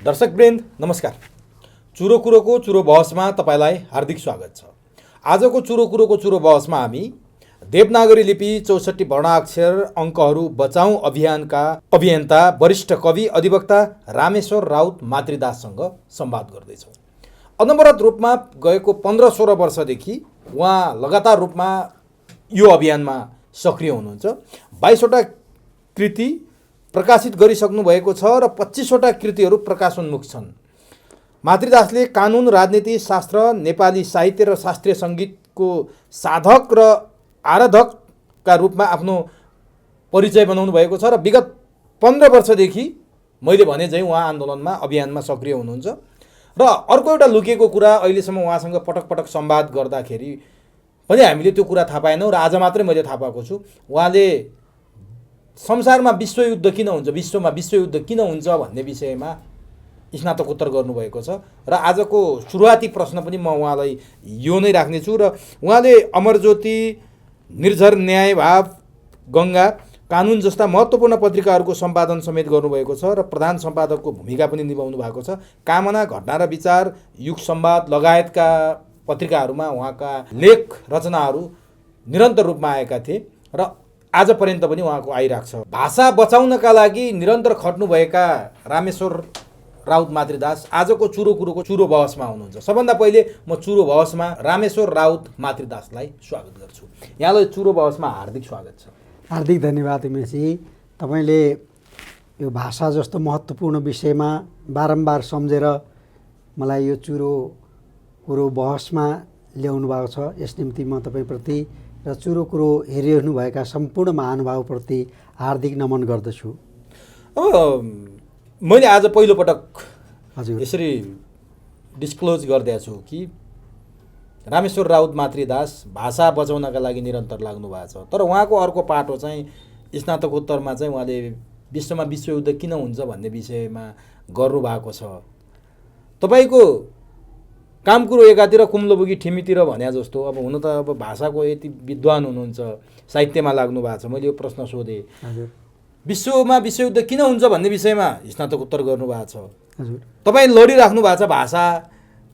दर्शकवृन्द नमस्कार। चुरो कुरोको चुरो बहसमा तपाईलाई हार्दिक स्वागत छ। आजको चुरो कुरोको चुरो बहसमा हामी देवनागरी लिपि 64 वर्णाक्षर अङ्कहरू बचाउँ अभियानका अभियन्ता वरिष्ठ कवि अधिवक्ता रामेश्वर राउत मातृदाससँग संवाद गर्दैछौँ। अनवरत रूपमा गएको 15-16 वर्षदेखि उहाँ लगातार रूपमा यो अभियानमा सक्रिय हुनुहुन्छ। 22वटा कृति प्रकाशित गरिसक्नु भएको छ र 25वटा कृतिहरू प्रकाशोन्मुख छन्। मातृदासले कानुन, राजनीति, शास्त्र, नेपाली साहित्य र शास्त्रीय सङ्गीतको साधक र आराधकका रूपमा आफ्नो परिचय बनाउनु भएको छ र विगत 15 वर्षदेखि मैले भने चाहिँ उहाँ आन्दोलनमा अभियानमा सक्रिय हुनुहुन्छ। र अर्को एउटा लुकेको कुरा, अहिलेसम्म उहाँसँग पटक पटक संवाद गर्दाखेरि पनि हामीले त्यो कुरा थाहा पाएनौँ र आज मात्रै मैले थाहा पाएको छु। उहाँले संसारमा विश्वयुद्ध किन हुन्छ, विश्वमा विश्वयुद्ध किन हुन्छ भन्ने विषयमा स्नातकोत्तर गर्नुभएको छ र आजको सुरुवाती प्रश्न पनि म उहाँलाई यो नै राख्नेछु। र उहाँले अमरज्योति, निर्झर, न्यायभाव, गङ्गा, कानुन जस्ता महत्त्वपूर्ण पत्रिकाहरूको सम्पादन समेत गर्नुभएको छ र प्रधान सम्पादकको भूमिका पनि निभाउनु भएको छ। कामना, घटना र विचार, युग संवाद लगायतका पत्रिकाहरूमा उहाँका लेख रचनाहरू निरन्तर रूपमा आएका थिए र आज पर्यन्त पनि उहाँको आइरहेको छ। भाषा बचाउनका लागि निरन्तर खट्नुभएका रामेश्वर राउत मातृदास आजको चुरो कुरोको चुरो बहसमा हुनुहुन्छ। सबभन्दा पहिले म चुरो बहसमा रामेश्वर राउत मातृदासलाई स्वागत गर्छु। यहाँलाई चुरो बहसमा हार्दिक स्वागत छ। हार्दिक धन्यवाद उमेशजी। तपाईँले यो भाषा जस्तो महत्त्वपूर्ण विषयमा बारम्बार सम्झेर मलाई यो चुरो कुरो बहसमा ल्याउनु भएको छ। यस निम्ति म तपाईँप्रति र चुरो कुरो हेरिरहनुभएका सम्पूर्ण महानुभावप्रति हार्दिक नमन गर्दछु। अब मैले आज पहिलोपटक हजुर यसरी डिस्क्लोज गरिदिएको छु कि रामेश्वर राउत मातृदास भाषा बचाउनका लागि निरन्तर लाग्नु भएको छ। तर उहाँको अर्को पाटो चाहिँ स्नातकोत्तरमा चाहिँ उहाँले विश्वमा विश्वयुद्ध किन हुन्छ भन्ने विषयमा गर्नुभएको छ। तपाईँको काम कुरो एकातिर कुम्लोबुगी ठिमीतिर भन्या जस्तो अब हुन त अब भाषाको यति विद्वान हुनुहुन्छ, साहित्यमा लाग्नु भएको छ। मैले यो प्रश्न सोधेँ, विश्वमा विश्वयुद्ध किन हुन्छ भन्ने विषयमा स्नातकोत्तर गर्नुभएको छ। तपाईँ लडिराख्नु भएको छ भाषा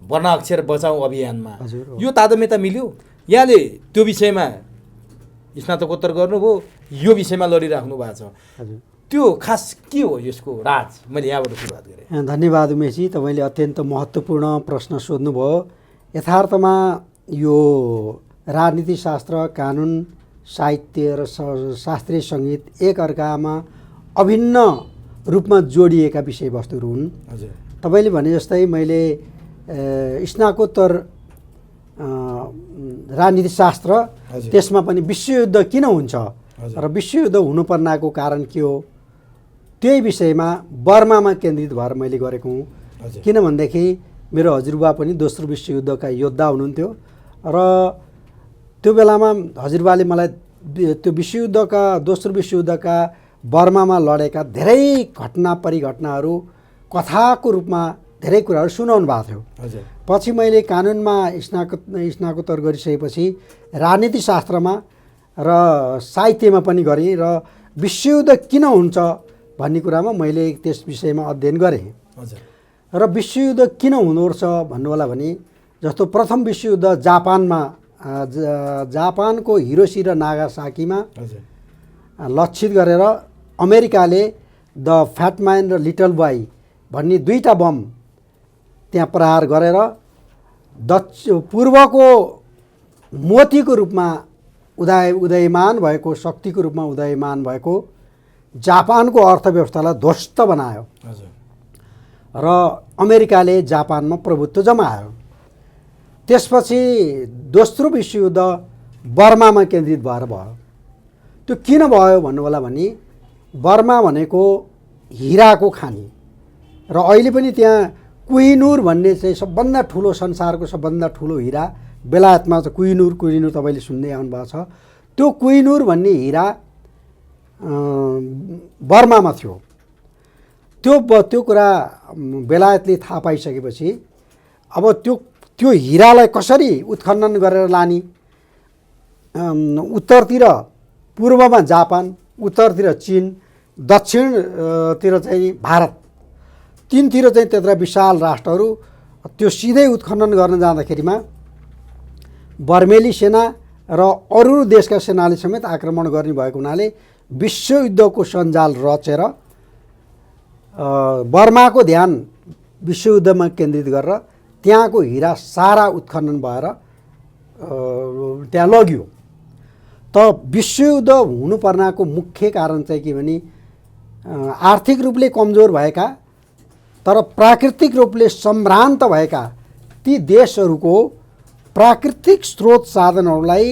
वर्णाक्षर बचाउँ अभियानमा। यो तादम्यता मिल्यो? यहाँले त्यो विषयमा स्नातकोत्तर गर्नुभयो, यो विषयमा लडिराख्नु भएको छ, त्यो खास के हो यसको राज? मैले यहाँबाट सुरुवात गरेँ। धन्यवाद उमेशजी, तपाईँले अत्यन्त महत्त्वपूर्ण प्रश्न सोध्नुभयो। यथार्थमा यो राजनीति शास्त्र, कानुन, साहित्य र शास्त्रीय सङ्गीत एकअर्कामा अभिन्न रूपमा जोडिएका विषयवस्तुहरू हुन्। हजुर, तपाईँले भने जस्तै मैले स्नातकोत्तर राजनीति शास्त्र, त्यसमा पनि विश्वयुद्ध किन हुन्छ र विश्वयुद्ध हुनुपर्नेको कारण के हो, त्यही विषयमा बर्मामा केन्द्रित भएर मैले गरेको हुँ। किनभनेदेखि मेरो हजुरबा पनि दोस्रो विश्वयुद्धका योद्धा हुनुहुन्थ्यो र त्यो बेलामा हजुरबाले मलाई त्यो दोस्रो विश्वयुद्धका बर्मामा लडेका धेरै घटना परिघटनाहरू कथाको रूपमा धेरै कुराहरू सुनाउनु भएको थियो। पछि मैले कानुनमा स्नातकोत्तर गरिसकेपछि राजनीति शास्त्रमा र साहित्यमा पनि गरेँ र विश्वयुद्ध किन हुन्छ भन्ने कुरामा मैले त्यस विषयमा अध्ययन गरेँ। र विश्वयुद्ध किन हुनुपर्छ भन्नु होला भने, जस्तो प्रथम विश्वयुद्ध जापानको हिरोसी र नागासाकीमा लक्षित गरेर अमेरिकाले द फ्याट म्यान र लिटल बोय भन्ने दुईटा बम त्यहाँ प्रहार गरेर पूर्वको मोतीको रूपमा उदयमान भएको, शक्तिको रूपमा उदयमान भएको जापानको अर्थव्यवस्थालाई ध्वस्त बनायो र अमेरिकाले जापानमा प्रभुत्व जमायो। त्यसपछि दोस्रो विश्वयुद्ध बर्मामा केन्द्रित भएर भयो। त्यो किन भयो भन्नु होला भने, बर्मा भनेको हिराको खानी र अहिले पनि त्यहाँ कोहिनुर भन्ने चाहिँ सबभन्दा ठुलो, संसारको सबभन्दा ठुलो हिरा बेलायतमा छ। कोहिनुर तपाईँले सुन्दै आउनुभएको छ। त्यो कोहिनुर भन्ने हिरा बर्मामा थियो। त्यो कुरा बेलायतले थाहा पाइसकेपछि अब त्यो हिरालाई कसरी उत्खनन गरेर लाने, उत्तरतिर पूर्वमा जापान, उत्तरतिर चीन, दक्षिणतिर चाहिँ भारत, तिनतिर चाहिँ त्यत्र विशाल राष्ट्रहरू त्यो सिधै उत्खनन गर्न जाँदाखेरिमा बर्मेली सेना र अरू देशका सेनाले समेत आक्रमण गर्ने भएको हुनाले विश्वयुद्धको सञ्जाल रचेर बर्माको ध्यान विश्वयुद्धमा केन्द्रित गरेर त्यहाँको हिरा सारा उत्खनन भएर त्यहाँ लग्यो। त विश्वयुद्ध हुनुपर्नाको मुख्य कारण चाहिँ के भने आर्थिक रूपले कमजोर भएका तर प्राकृतिक रूपले सम्भ्रान्त भएका ती देशहरूको प्राकृतिक स्रोत साधनहरूलाई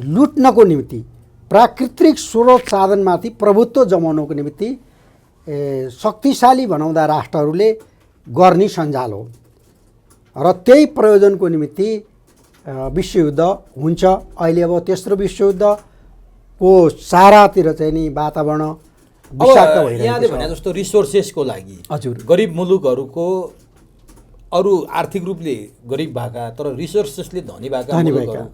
लुट्नको निम्ति, प्राकृतिक स्रोत साधनमाथि प्रभुत्व जमाउनको निम्ति शक्तिशाली बनाउँदा राष्ट्रहरूले गर्ने सञ्जाल हो र त्यही प्रयोजनको निमित्त विश्वयुद्ध हुन्छ। अहिले अब तेस्रो विश्वयुद्धको सारातिर चाहिँ नि वातावरण विषाक्त भइरहेको छ। यहाँले भने जस्तो रिसोर्सेसको लागि हजुर गरिब मुलुकहरूको अरू आर्थिक रूपले गरिब भएका तर रिसोर्सेसले धनी भएका मुलुकहरू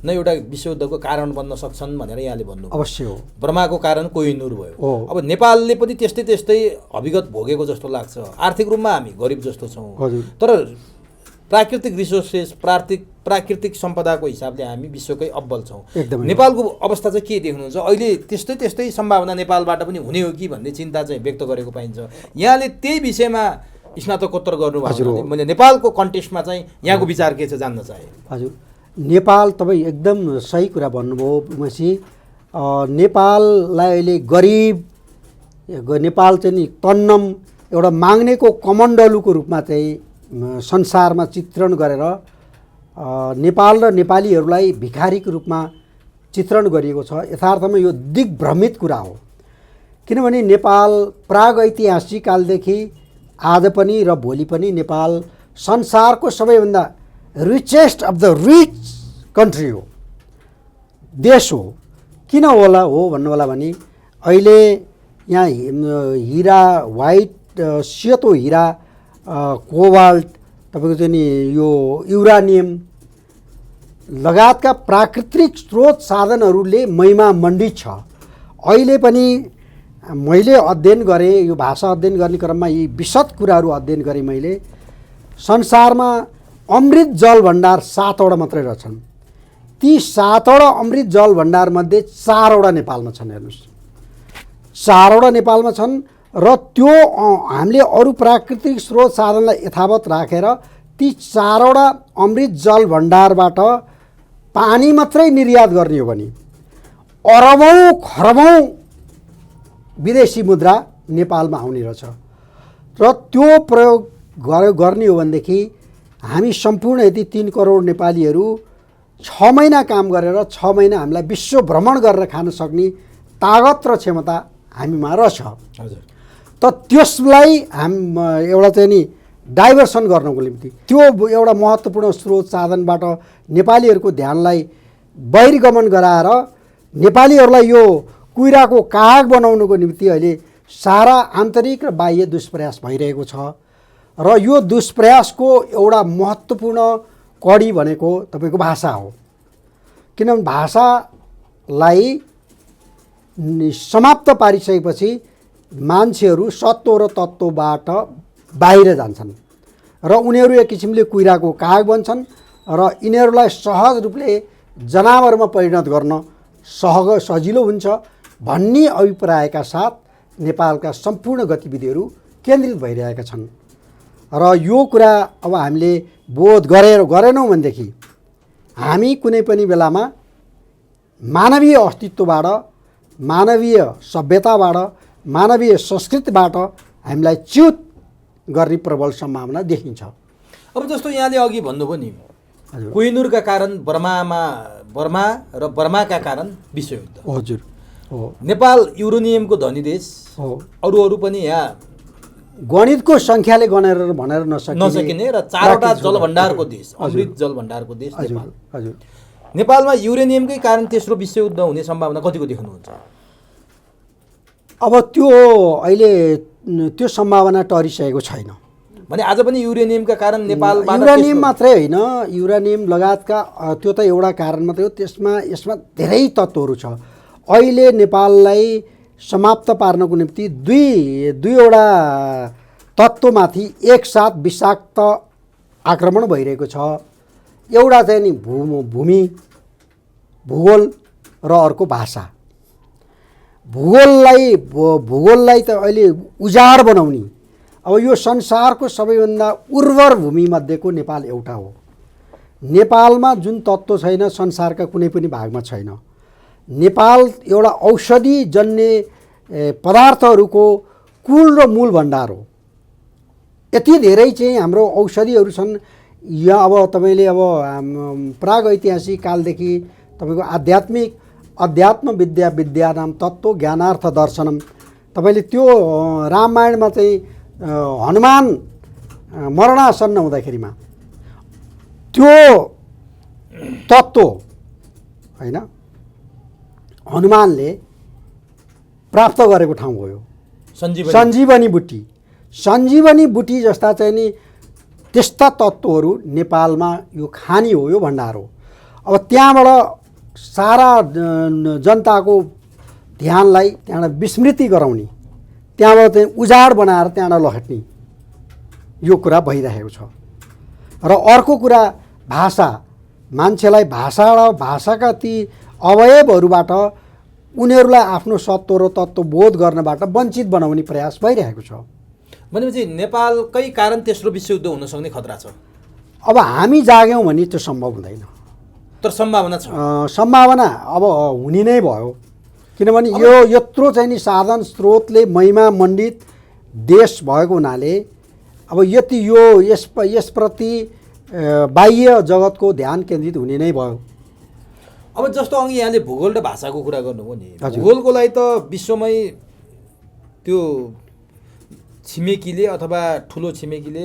नै एउटा विश्वयुद्धको कारण बन्न सक्छन् भनेर यहाँले भन्नु अवश्य हो। बर्माको कारण कोहिनुर भयो। हो। अब नेपालले पनि त्यस्तै अभिगत भोगेको जस्तो लाग्छ। आर्थिक रूपमा हामी गरिब जस्तो छौँ तर प्राकृतिक रिसोर्सेस प्राकृतिक सम्पदाको हिसाबले हामी विश्वकै अब्बल छौँ। नेपालको अवस्था चाहिँ के देख्नुहुन्छ? अहिले त्यस्तै सम्भावना नेपालबाट पनि हुने हो कि भन्ने चिन्ता चाहिँ व्यक्त गरेको पाइन्छ। यहाँले त्यही विषयमा स्नातकोत्तर गर्नुभएको मैले नेपालको कन्टेक्स्टमा चाहिँ यहाँको विचार के छ जान्न चाहे। हजुर, नेपाल तपाईँ एकदम सही कुरा भन्नुभयो उमेशजी। नेपाललाई अहिले गरिब, नेपाल चाहिँ नि तन्नम एउटा माग्नेको कमण्डलुको रूपमा चाहिँ संसारमा चित्रण गरेर नेपाल र नेपालीहरूलाई भिखारीको रूपमा चित्रण गरिएको छ। यथार्थमा यो दिग्भ्रमित कुरा हो। किनभने नेपाल प्रागैतिहासिक कालदेखि आज पनि र भोलि पनि नेपाल संसारको सबैभन्दा richest of the rich country हो, देश हो। किन होला हो भन्नु होला भने अहिले यहाँ हिरा, व्हाइट सेतो हिरा, कोबाल्ट, तपाईँको चाहिँ नि यो युरानियम लगायतका प्राकृतिक स्रोत साधनहरूले महिमा मण्डित छ। अहिले पनि मैले अध्ययन गरेँ, यो भाषा अध्ययन गर्ने क्रममा यी विशद कुराहरू अध्ययन गरेँ मैले। संसारमा अमृत जल भण्डार 7वटा मात्रै रहेछन्। ती 7वटा अमृत जल भण्डारमध्ये 4वटा नेपालमा छन्। हेर्नुहोस्, 4वटा नेपालमा छन् र त्यो हामीले अरू प्राकृतिक स्रोत साधनलाई यथावत राखेर ती 4वटा अमृत जल भण्डारबाट पानी मात्रै निर्यात गर्ने हो भने अरबौँ खरबौँ विदेशी मुद्रा नेपालमा आउने रहेछ। र त्यो प्रयोग गर्ने हो भनेदेखि हामी सम्पूर्ण यदि 3 करोड नेपालीहरू 6 महिना काम गरेर 6 महिना हामीलाई विश्व भ्रमण गरेर खान सक्ने तागत र क्षमता हामीमा रहेछ। हजुर, त त्यसलाई एउटा चाहिँ नि डाइभर्सन गर्नको निम्ति त्यो एउटा महत्त्वपूर्ण स्रोत साधनबाट नेपालीहरूको ध्यानलाई बहिर्गमन गराएर नेपालीहरूलाई यो कुइराको काग बनाउनुको निम्ति अहिले सारा आन्तरिक र बाह्य दुष्प्रयास भइरहेको छ। र यो दुष्प्रयासको एउटा महत्त्वपूर्ण कडी भनेको तपाईँको भाषा हो। किनभने भाषालाई समाप्त पारिसकेपछि मान्छेहरू सत्व र तत्त्वबाट बाहिर जान्छन् र उनीहरू एक किसिमले कुइराको काग बन्छन् र यिनीहरूलाई सहज रूपले जनावरमा परिणत गर्न सजिलो हुन्छ भन्ने अभिप्रायका साथ नेपालका सम्पूर्ण गतिविधिहरू केन्द्रित भइरहेका छन्। र यो कुरा अब हामीले बोध गरेनौँ भनेदेखि हामी कुनै पनि बेलामा मानवीय अस्तित्वबाट, मानवीय सभ्यताबाट, मानवीय संस्कृतिबाट हामीलाई च्युत गर्ने प्रबल सम्भावना देखिन्छ। अब जस्तो यहाँले अघि भन्नुभयो नि, कोहिनुरका कारण बर्मा र बर्माका कारण विश्वयुद्ध। हजुर हो। नेपाल युरेनियमको धनी देश हो। अरू पनि यहाँ गणितको सङ्ख्याले गनेर भनेर नसकिने र 4वटा जलभण्डारको देश, अमृत जलभण्डारको देश नेपाल। हजुर, नेपालमा युरेनियमकै कारण तेस्रो विश्वयुद्ध हुने सम्भावना कतिको देख्नुहुन्छ? अब त्यो अहिले त्यो सम्भावना टरिसकेको छैन भने आज पनि युरेनियमका कारण नेपालबाट युरानियम मात्रै होइन, युरानियम लगायतका त्यो त एउटा कारण मात्रै हो। यसमा धेरै तत्त्वहरू छ। अहिले नेपाललाई समाप्त पार्नको निम्ति दुईवटा तत्त्वमाथि एकसाथ विषाक्त आक्रमण भइरहेको छ। एउटा चाहिँ नि भूमि भूगोल र अर्को भाषा। भूगोललाई त अहिले उजाड बनाउने, अब यो संसारको सबैभन्दा उर्वर भूमिमध्येको नेपाल एउटा हो। नेपालमा जुन तत्त्व छैन संसारका कुनै पनि भागमा छैन। नेपाल एउटा औषधिजन्य पदार्थहरूको कुल र मूल भण्डार हो। यति धेरै चाहिँ हाम्रो औषधिहरू छन्। यहाँ अब तपाईँले अब प्रागैतिहासिक कालदेखि तपाईँको अध्यात्म विद्या विद्यानाम तत्त्व ज्ञानार्थ दर्शनम, तपाईँले त्यो रामायणमा चाहिँ हनुमान मरणासन्न हुँदाखेरिमा त्यो तत्त्व होइन हनुमानले प्राप्त गरेको ठाउँ हो यो सञ्जीवनी बुटी। सञ्जीवनी बुटी जस्ता चाहिँ नि त्यस्ता तत्त्वहरू नेपालमा यो खानी हो, यो भण्डार हो। अब त्यहाँबाट सारा जनताको ध्यानलाई त्यहाँबाट विस्मृति गराउने, त्यहाँबाट चाहिँ उजाड बनाएर त्यहाँबाट लहट्ने यो कुरा भइरहेको छ। र अर्को कुरा भाषा, मान्छेलाई भाषा र भाषाका ती अवयवहरूबाट उनीहरूलाई आफ्नो सत्व र तत्त्व बोध गर्नबाट वञ्चित बनाउने प्रयास भइरहेको छ। भनेपछि नेपालकै कारण तेस्रो विश्वयुद्ध हुन सक्ने खतरा छ। अब हामी जाग्यौँ भने त्यो सम्भव हुँदैन, तर सम्भावना छ। सम्भावना अब हुने नै भयो। किनभने यो यत्रो चाहिँ नि साधन स्रोतले महिमा मण्डित देश भएको हुनाले अब यति यो यसप्रति बाह्य जगतको ध्यान केन्द्रित हुने नै भयो। अब जस्तो अघि यहाँले भूगोल र भाषाको कुरा गर्नुभयो नि, भूगोलको लागि त विश्वमै त्यो छिमेकीले अथवा ठुलो छिमेकीले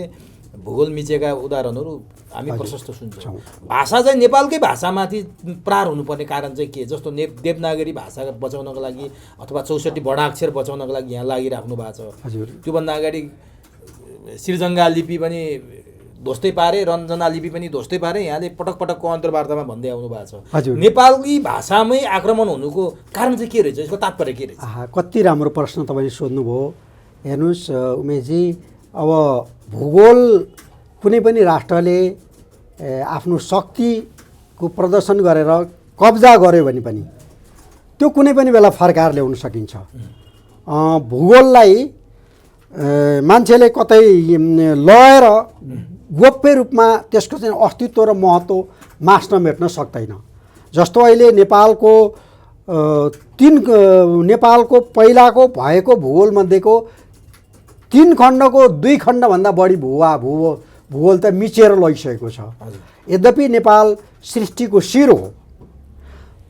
भूगोल मिचेका उदाहरणहरू हामी प्रशस्त सुन्छौँ। भाषा चाहिँ नेपालकै भाषामाथि प्रार हुनुपर्ने कारण चाहिँ के? जस्तो देवनागरी भाषा बचाउनको लागि अथवा 64 वर्णाक्षर बचाउनको लागि यहाँ लागिराख्नु भएको छ। त्योभन्दा अगाडि श्रीजङ्गा लिपि पनि ध्वस्तै पारे, रञ्जना लिपि पनि ध्वस्तै पारे। यहाँले पटक पटकको अन्तर्वार्तामा भन्दै आउनु भएको छ। नेपाली भाषामै आक्रमण हुनुको कारण चाहिँ के रहेछ? यसको तात्पर्य के रहेछ? कति राम्रो प्रश्न तपाईँले सोध्नुभयो। हेर्नुहोस् उमेशजी, अब भूगोल कुनै पनि राष्ट्रले आफ्नो शक्तिको प्रदर्शन गरेर कब्जा गर्यो भने पनि त्यो कुनै पनि बेला फर्काएर ल्याउन सकिन्छ। भूगोललाई मान्छेले कतै लगेर गोप्य रूपमा त्यसको चाहिँ अस्तित्व र महत्त्व मास्न मेट्न सक्दैन। जस्तो अहिले नेपालको पहिलाको भएको भूगोलमध्येको 3 खण्डको 2 खण्डभन्दा बढी भूगोल त मिचेर लगिसकेको छ। यद्यपि नेपाल सृष्टिको शिर हो।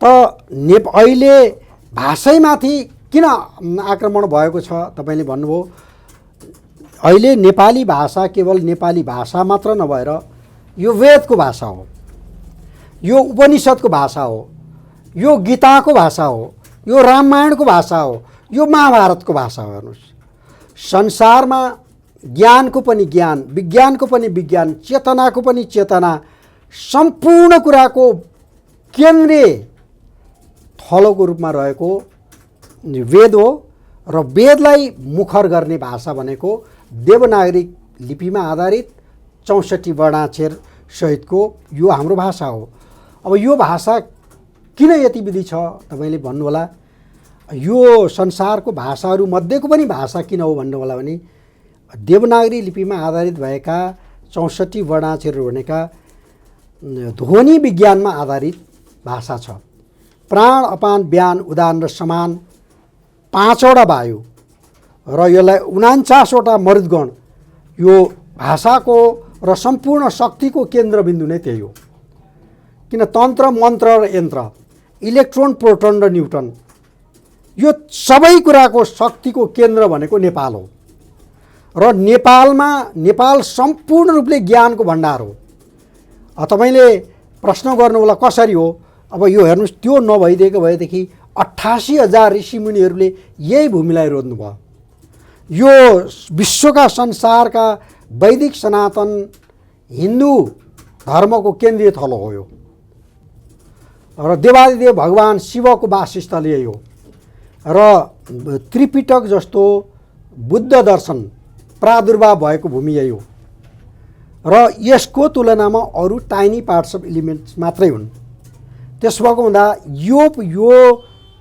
त अहिले भाषैमाथि किन आक्रमण भएको छ तपाईँले भन्नुभयो। अहिले नेपाली भाषा केवल नेपाली भाषा मात्र नभएर यो वेदको भाषा हो, यो उपनिषदको भाषा हो, यो गीताको भाषा हो, यो रामायणको भाषा हो, यो महाभारतको भाषा हो। हेर्नुहोस्, संसारमा ज्ञानको पनि ज्ञान, विज्ञानको पनि विज्ञान, चेतनाको पनि चेतना, सम्पूर्ण कुराको केन्द्रीय थलोको रूपमा रहेको वेद हो। र वेदलाई मुखर गर्ने भाषा भनेको देवनागरी लिपिमा आधारित 64 वर्णाक्षर सहितको यो हाम्रो भाषा हो। अब यो भाषा किन यति विधि छ तपाईँले भन्नुहोला। यो संसारको भाषाहरू मध्येको पनि भाषा किन हो भन्नुहोला भने देवनागरी लिपिमा आधारित भएका 64 वर्णाक्षरहरू भनेका ध्वनि विज्ञानमा आधारित भाषा छ। प्राण, अपान, व्यान, उदान र समान 5वटा वायु र यसलाई 49वटा मरुद्गण, यो भाषाको र सम्पूर्ण शक्तिको केन्द्रबिन्दु नै त्यही हो। किन तन्त्र, मन्त्र र यन्त्र, इलेक्ट्रोन, प्रोटोन र न्युट्रन, यो सबै कुराको शक्तिको केन्द्र भनेको नेपाल हो। र नेपाल सम्पूर्ण रूपले ज्ञानको भण्डार हो। तपाईँले प्रश्न गर्नु होला कसरी हो? अब यो हेर्नुहोस्, त्यो नभइदिएको भएदेखि 88,000 ऋषिमुनिहरूले यही भूमिलाई रोज्नुभयो। यो विश्वका संसारका वैदिक सनातन हिन्दू धर्मको केन्द्रीय थलो हो यो। र देवादिदेव भगवान शिवको वासस्थल यही हो। र त्रिपिटक जस्तो बुद्ध दर्शन प्रादुर्भाव भएको भूमि यही हो र यसको तुलनामा अरू टाइनी पार्ट्स अफ एलिमेन्ट्स मात्रै हुन्। त्यसो भएको हुँदा यो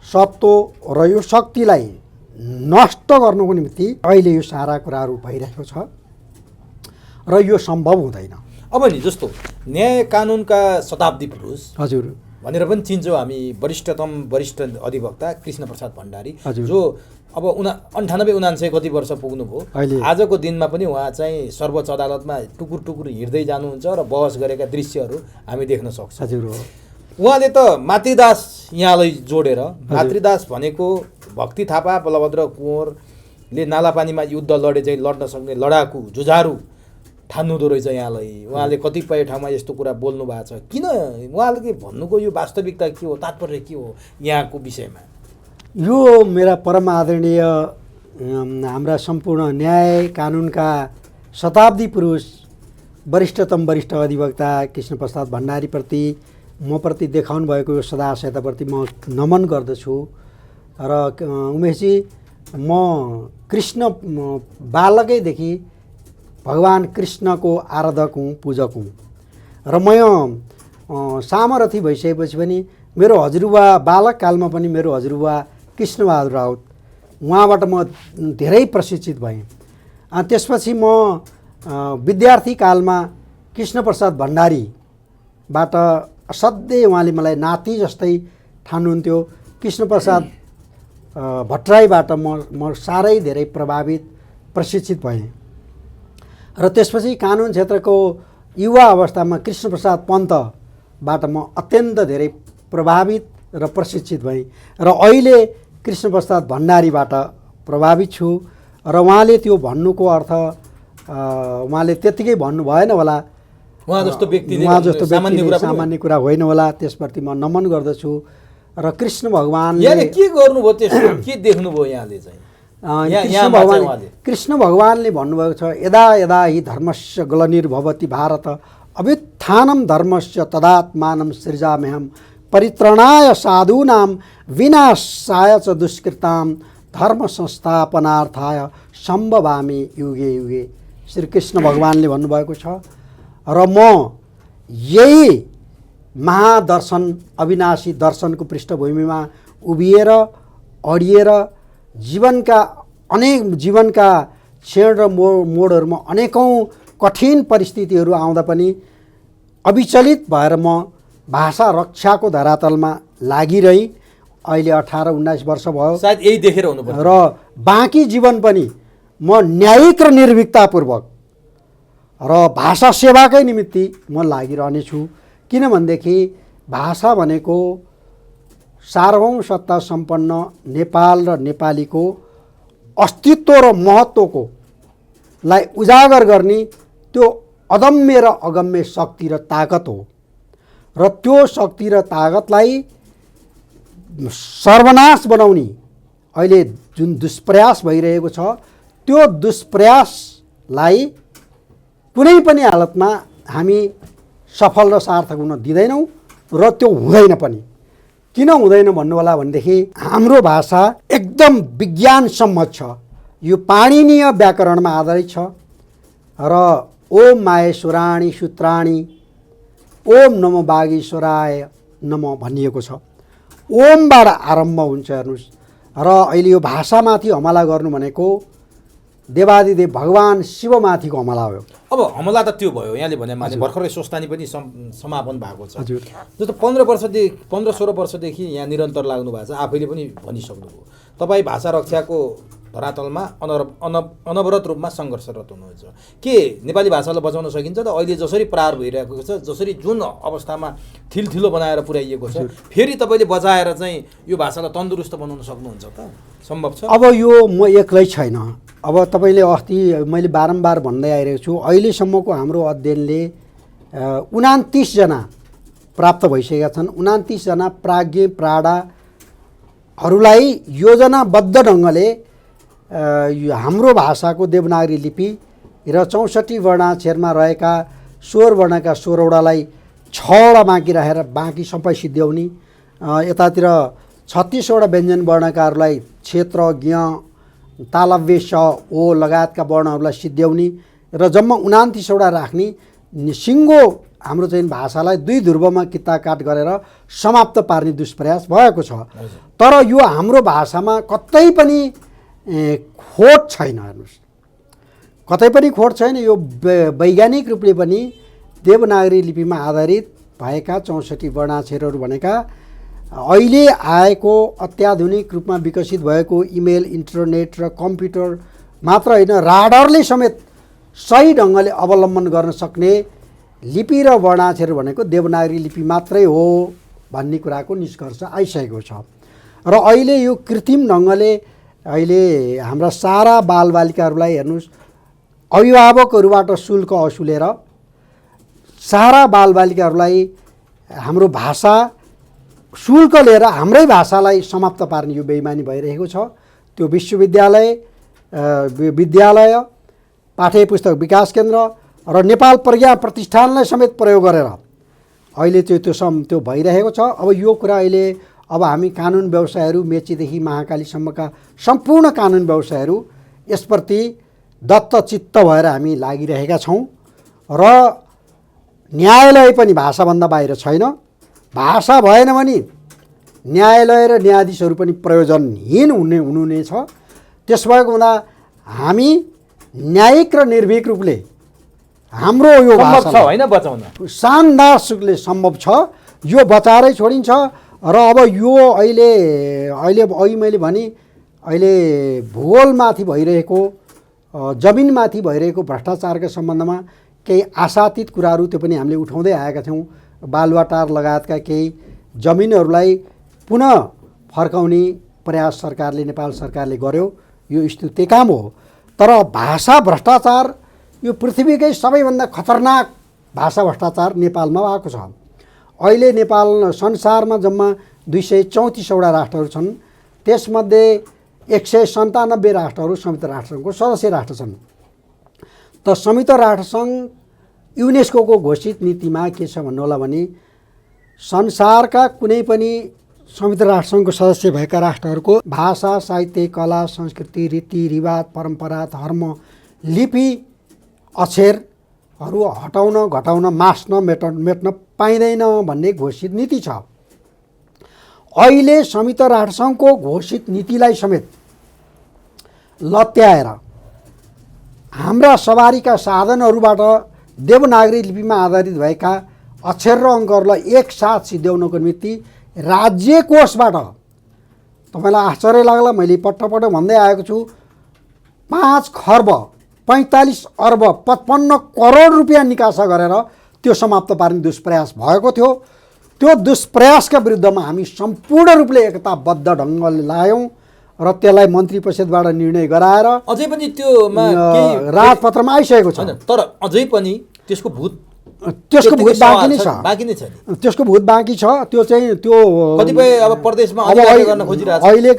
सत्व र यो शक्तिलाई नष्ट गर्नुको निम्ति अहिले यो सारा कुराहरू भइरहेको छ र यो सम्भव हुँदैन। अब नि जस्तो न्याय कानुनका शताब्दी पुरुष हजुर भनेर पनि चिन्छौँ हामी वरिष्ठ अधिवक्ता कृष्ण प्रसाद भण्डारी, हजुर। जो अब 98-99 कति वर्ष पुग्नुभयो। अहिले आजको दिनमा पनि उहाँ चाहिँ सर्वोच्च अदालतमा टुकुर टुकुर हिँड्दै जानुहुन्छ र बहस गरेका दृश्यहरू हामी देख्न सक्छौँ। हजुर हो। उहाँले त मातृदास यहाँलाई जोडेर, मातृदास भनेको भक्ति थापा बलभद्र कुँवरले नालापानीमा युद्ध लडे चाहिँ लड्न सक्ने लडाकु जुझारु ठान्नुहुँदो रहेछ यहाँलाई। उहाँले कतिपय ठाउँमा यस्तो कुरा बोल्नु भएको छ। किन उहाँले भन्नुको यो वास्तविकता के हो, तात्पर्य के हो यहाँको विषयमा? यो मेरा परम आदरणीय हाम्रा सम्पूर्ण न्याय कानुनका शताब्दी पुरुष वरिष्ठ अधिवक्ता कृष्ण प्रसाद भण्डारीप्रति मप्रति देखाउनु भएको यो सदाशयताप्रति म नमन गर्दछु। र उमेशजी, म कृष्ण बालकैदेखि भगवान् कृष्णको आराधक हुँ, पूजक हुँ र म सामर्थी भइसकेपछि पनि मेरो हजुरबा बालककालमा पनि मेरो हजुरबा कृष्णबहादुर राउत, उहाँबाट म धेरै प्रशिक्षित भएँ। त्यसपछि म विद्यार्थी कालमा कृष्णप्रसाद भण्डारीबाट असाध्यै उहाँले मलाई नाति जस्तै ठान्नुहुन्थ्यो। कृष्णप्रसाद भट्टराईबाट म साह्रै धेरै प्रभावित प्रशिक्षित भएँ र त्यसपछि कानुन क्षेत्रको युवा अवस्थामा कृष्णप्रसाद पन्तबाट म अत्यन्त धेरै प्रभावित र प्रशिक्षित भएँ र अहिले कृष्णप्रसाद भण्डारीबाट प्रभावित छु। र उहाँले त्यो भन्नुको अर्थ उहाँले त्यत्तिकै भन्नु भएन होला, उहाँ जस्तो व्यक्तिले सामान्य कुरा होइन होला। त्यसप्रति म नमन गर्दछु। र कृष्ण भगवान् के गर्नुभयो, त्यसो के देख्नुभयो यहाँले चाहिँ? कृष्ण भगवानले भन्नुभएको छ, यदा यदा हि धर्मस्य ग्लानिर्भवति भारत अभ्युत्थानं धर्मस्य तदात्मानं सृजाम्यहं परित्रणाय साधूनां विनाशाय च दुष्कृतां धर्म संस्थापनार्थाय सम्भवामि युगे युगे। श्रीकृष्ण भगवानले भन्नुभएको छ र म यही महादर्शन अविनाशी दर्शनको पृष्ठभूमिमा उभिएर अडिएर जीवनका क्षण र मोडहरूमा अनेकौँ कठिन परिस्थितिहरू आउँदा पनि अविचलित भएर म भाषा रक्षाको धरातलमा लागिरही अहिले 18-19 वर्ष भयो सायद यही देखेर हुनुपर्छ। र बाँकी जीवन पनि म न्यायिक र निर्भीकतापूर्वक र भाषा सेवाकै निमित्त म लागिरहनेछु। किनभनेदेखि भाषा भनेको सार्वभौम सत्ता सम्पन्न नेपाल र नेपालीको अस्तित्व र महत्त्वको लाई उजागर गर्ने त्यो अदम्य र अगम्य शक्ति र ताकत हो र त्यो शक्ति र ताकतलाई सर्वनाश बनाउने अहिले जुन दुष्प्रयास भइरहेको छ, त्यो दुष्प्रयासलाई कुनै पनि हालतमा हामी सफल र सार्थक हुन दिँदैनौँ र त्यो हुँदैन पनि। किन हुँदैन भन्नु होला भनेदेखि हाम्रो भाषा एकदम विज्ञान सम्मत छ। यो पाणिनीय व्याकरणमा आधारित छ र ओम माहेश्वराणी सूत्राणी ओम नमो बागेश्वराय नमो भनिएको छ। ओमबाट आरम्भ हुन्छ हेर्नुहोस्। र अहिले यो भाषामाथि हमला गर्नु भनेको देवादिदेव भगवान् शिवमाथिको हमला हो। अब हमला त त्यो भयो, यहाँले भने माने भर्खरै स्वस्थानी पनि समापन भएको छ। हजुर, जस्तो 15-16 वर्षदेखि यहाँ निरन्तर लाग्नु भएको छ, आफैले पनि भनिसक्नुभयो। तपाईँ भाषा रक्षाको धरातलमा अनवरत रूपमा सङ्घर्षरत हुनुहुन्छ। के नेपाली भाषालाई बचाउन सकिन्छ त? अहिले जसरी प्रहार भइरहेको छ, जसरी जुन अवस्थामा थिलथिलो बनाएर पुर्याइएको छ, फेरि तपाईँले बचाएर चाहिँ यो भाषालाई तन्दुरुस्त बनाउन सक्नुहुन्छ त? सम्भव छ? अब यो म एक्लै छैन। अब तपाईँले अस्ति मैले बारम्बार भन्दै आइरहेको छु, अहिलेसम्मको हाम्रो अध्ययनले 29 जना प्राप्त भइसकेका छन्। 29 जना प्राज्ञ प्राडाहरूलाई योजनाबद्ध ढङ्गले हाम्रो भाषाको देवनागरी लिपि र 64 वर्णाक्षरमा रहेका 16 वर्णका 16वटालाई 6वटा बाँकी राखेर बाँकी सबै सिद्ध्याउने, यतातिर 36वटा व्यञ्जन वर्णकाहरूलाई क्षेत्र ज्ञ तालव्य स ओ लगायतका वर्णहरूलाई सिद्ध्याउने र जम्मा 29वटा राख्ने सिङ्गो हाम्रो चाहिँ भाषालाई 2 ध्रुवमा किताकाट गरेर समाप्त पार्ने दुष्प्रयास भएको छ। तर यो हाम्रो भाषामा कतै पनि खोट छैन। हेर्नुहोस्, कतै पनि खोट छैन। यो वैज्ञानिक रूपले पनि देवनागरी लिपिमा आधारित भएका 64 वर्णाक्षरहरू भनेका अहिले आएको अत्याधुनिक रूपमा विकसित भएको इमेल, इन्टरनेट र कम्प्युटर मात्र होइन, राडरले समेत सही ढङ्गले अवलम्बन गर्न सक्ने लिपि र वर्णाक्षर भनेको देवनागरी लिपि मात्रै हो भन्ने कुराको निष्कर्ष आइसकेको छ। र अहिले यो कृत्रिम ढङ्गले अहिले हाम्रा सारा बालबालिकाहरूलाई हेर्नुहोस्, अभिभावकहरूबाट शुल्क असुलेर सारा बालबालिकाहरूलाई हाम्रो भाषा शुल्क लिएर हाम्रै भाषालाई समाप्त पार्ने यो बेइमानी भइरहेको छ। त्यो विश्वविद्यालय, विद्यालय, पाठ्यपुस्तक विकास केन्द्र र नेपाल प्रज्ञा प्रतिष्ठानलाई समेत प्रयोग गरेर अहिले त्यो भइरहेको छ। अब यो कुरा अहिले अब हामी कानुन व्यवसायहरू मेचीदेखि महाकालीसम्मका सम्पूर्ण कानुन व्यवसायहरू यसप्रति दत्तचित्त भएर हामी लागिरहेका छौँ। र न्यायालय पनि भाषाभन्दा बाहिर छैन। भाषा भएन भने न्यायालय र न्यायाधीशहरू पनि प्रयोजनहीन हुनुहुनेछ। त्यस भएको हुँदा हामी न्यायिक र निर्भीक रूपले हाम्रो यो भाषा होइन बचाउन शानदार सुखले सम्भव छ, यो बचाएरै छोडिन्छ। र अब यो अहिले मैले भने अहिले भूगोलमाथि भइरहेको, जमिनमाथि भइरहेको भ्रष्टाचारका सम्बन्धमा केही आशातीत कुराहरू त्यो पनि हामीले उठाउँदै आएका थियौँ। बालुवाटार लगायतका केही जमिनहरूलाई पुनः फर्काउने प्रयास सरकारले, नेपाल सरकारले गर्यो। यो स्तुत्य काम हो। तर भाषा भ्रष्टाचार यो पृथ्वीकै सबैभन्दा खतरनाक भाषा भ्रष्टाचार नेपालमा भएको छ। अहिले नेपाल संसारमा जम्मा 234वटा राष्ट्रहरू छन्। त्यसमध्ये 197 राष्ट्रहरू संयुक्त राष्ट्रसङ्घको सदस्य राष्ट्र छन्। त संयुक्त राष्ट्रसङ्घ युनेस्को घोषित नीतिमा के छ भन्नु होला भने संसारका कुनै पनि संयुक्त राष्ट्रसङ्घको सदस्य भएका राष्ट्रहरूको भाषा, साहित्य, कला, संस्कृति, रीतिरिवाज, परम्परा, धर्म, लिपि, अक्षरहरू हटाउन, घटाउन, मास्न, मेट्न पाइँदैन भन्ने घोषित नीति छ। अहिले संयुक्त राष्ट्रसङ्घको घोषित नीतिलाई समेत लत्याएर हाम्रा सवारीका साधनहरूबाट देवनागरी लिपिमा आधारित भएका अक्षर र अङ्कहरूलाई एकसाथ सिद्ध्याउनको निमित्त राज्य कोषबाट, तपाईँलाई आश्चर्य लाग्ला, मैले पटक भन्दै आएको छु, 5 खर्ब 45 अर्ब 55 करोड रुपियाँ निकासा गरेर त्यो समाप्त पार्ने दुष्प्रयास भएको थियो। त्यो दुष्प्रयासका विरुद्धमा हामी सम्पूर्ण रूपले एकताबद्ध ढङ्गले लायौँ र त्यसलाई मन्त्री परिषदबाट निर्णय गराएर अझै पनि त्योमा केही राजपत्रमा आइसकेको छ। तर अझै पनि त्यसको भूत बाँकी नै छ। त्यसको भूत बाँकी छ। त्यो चाहिँ त्यो कतिपय अब प्रदेशमा अधिकार गर्न खोजिरहेको छ। अहिले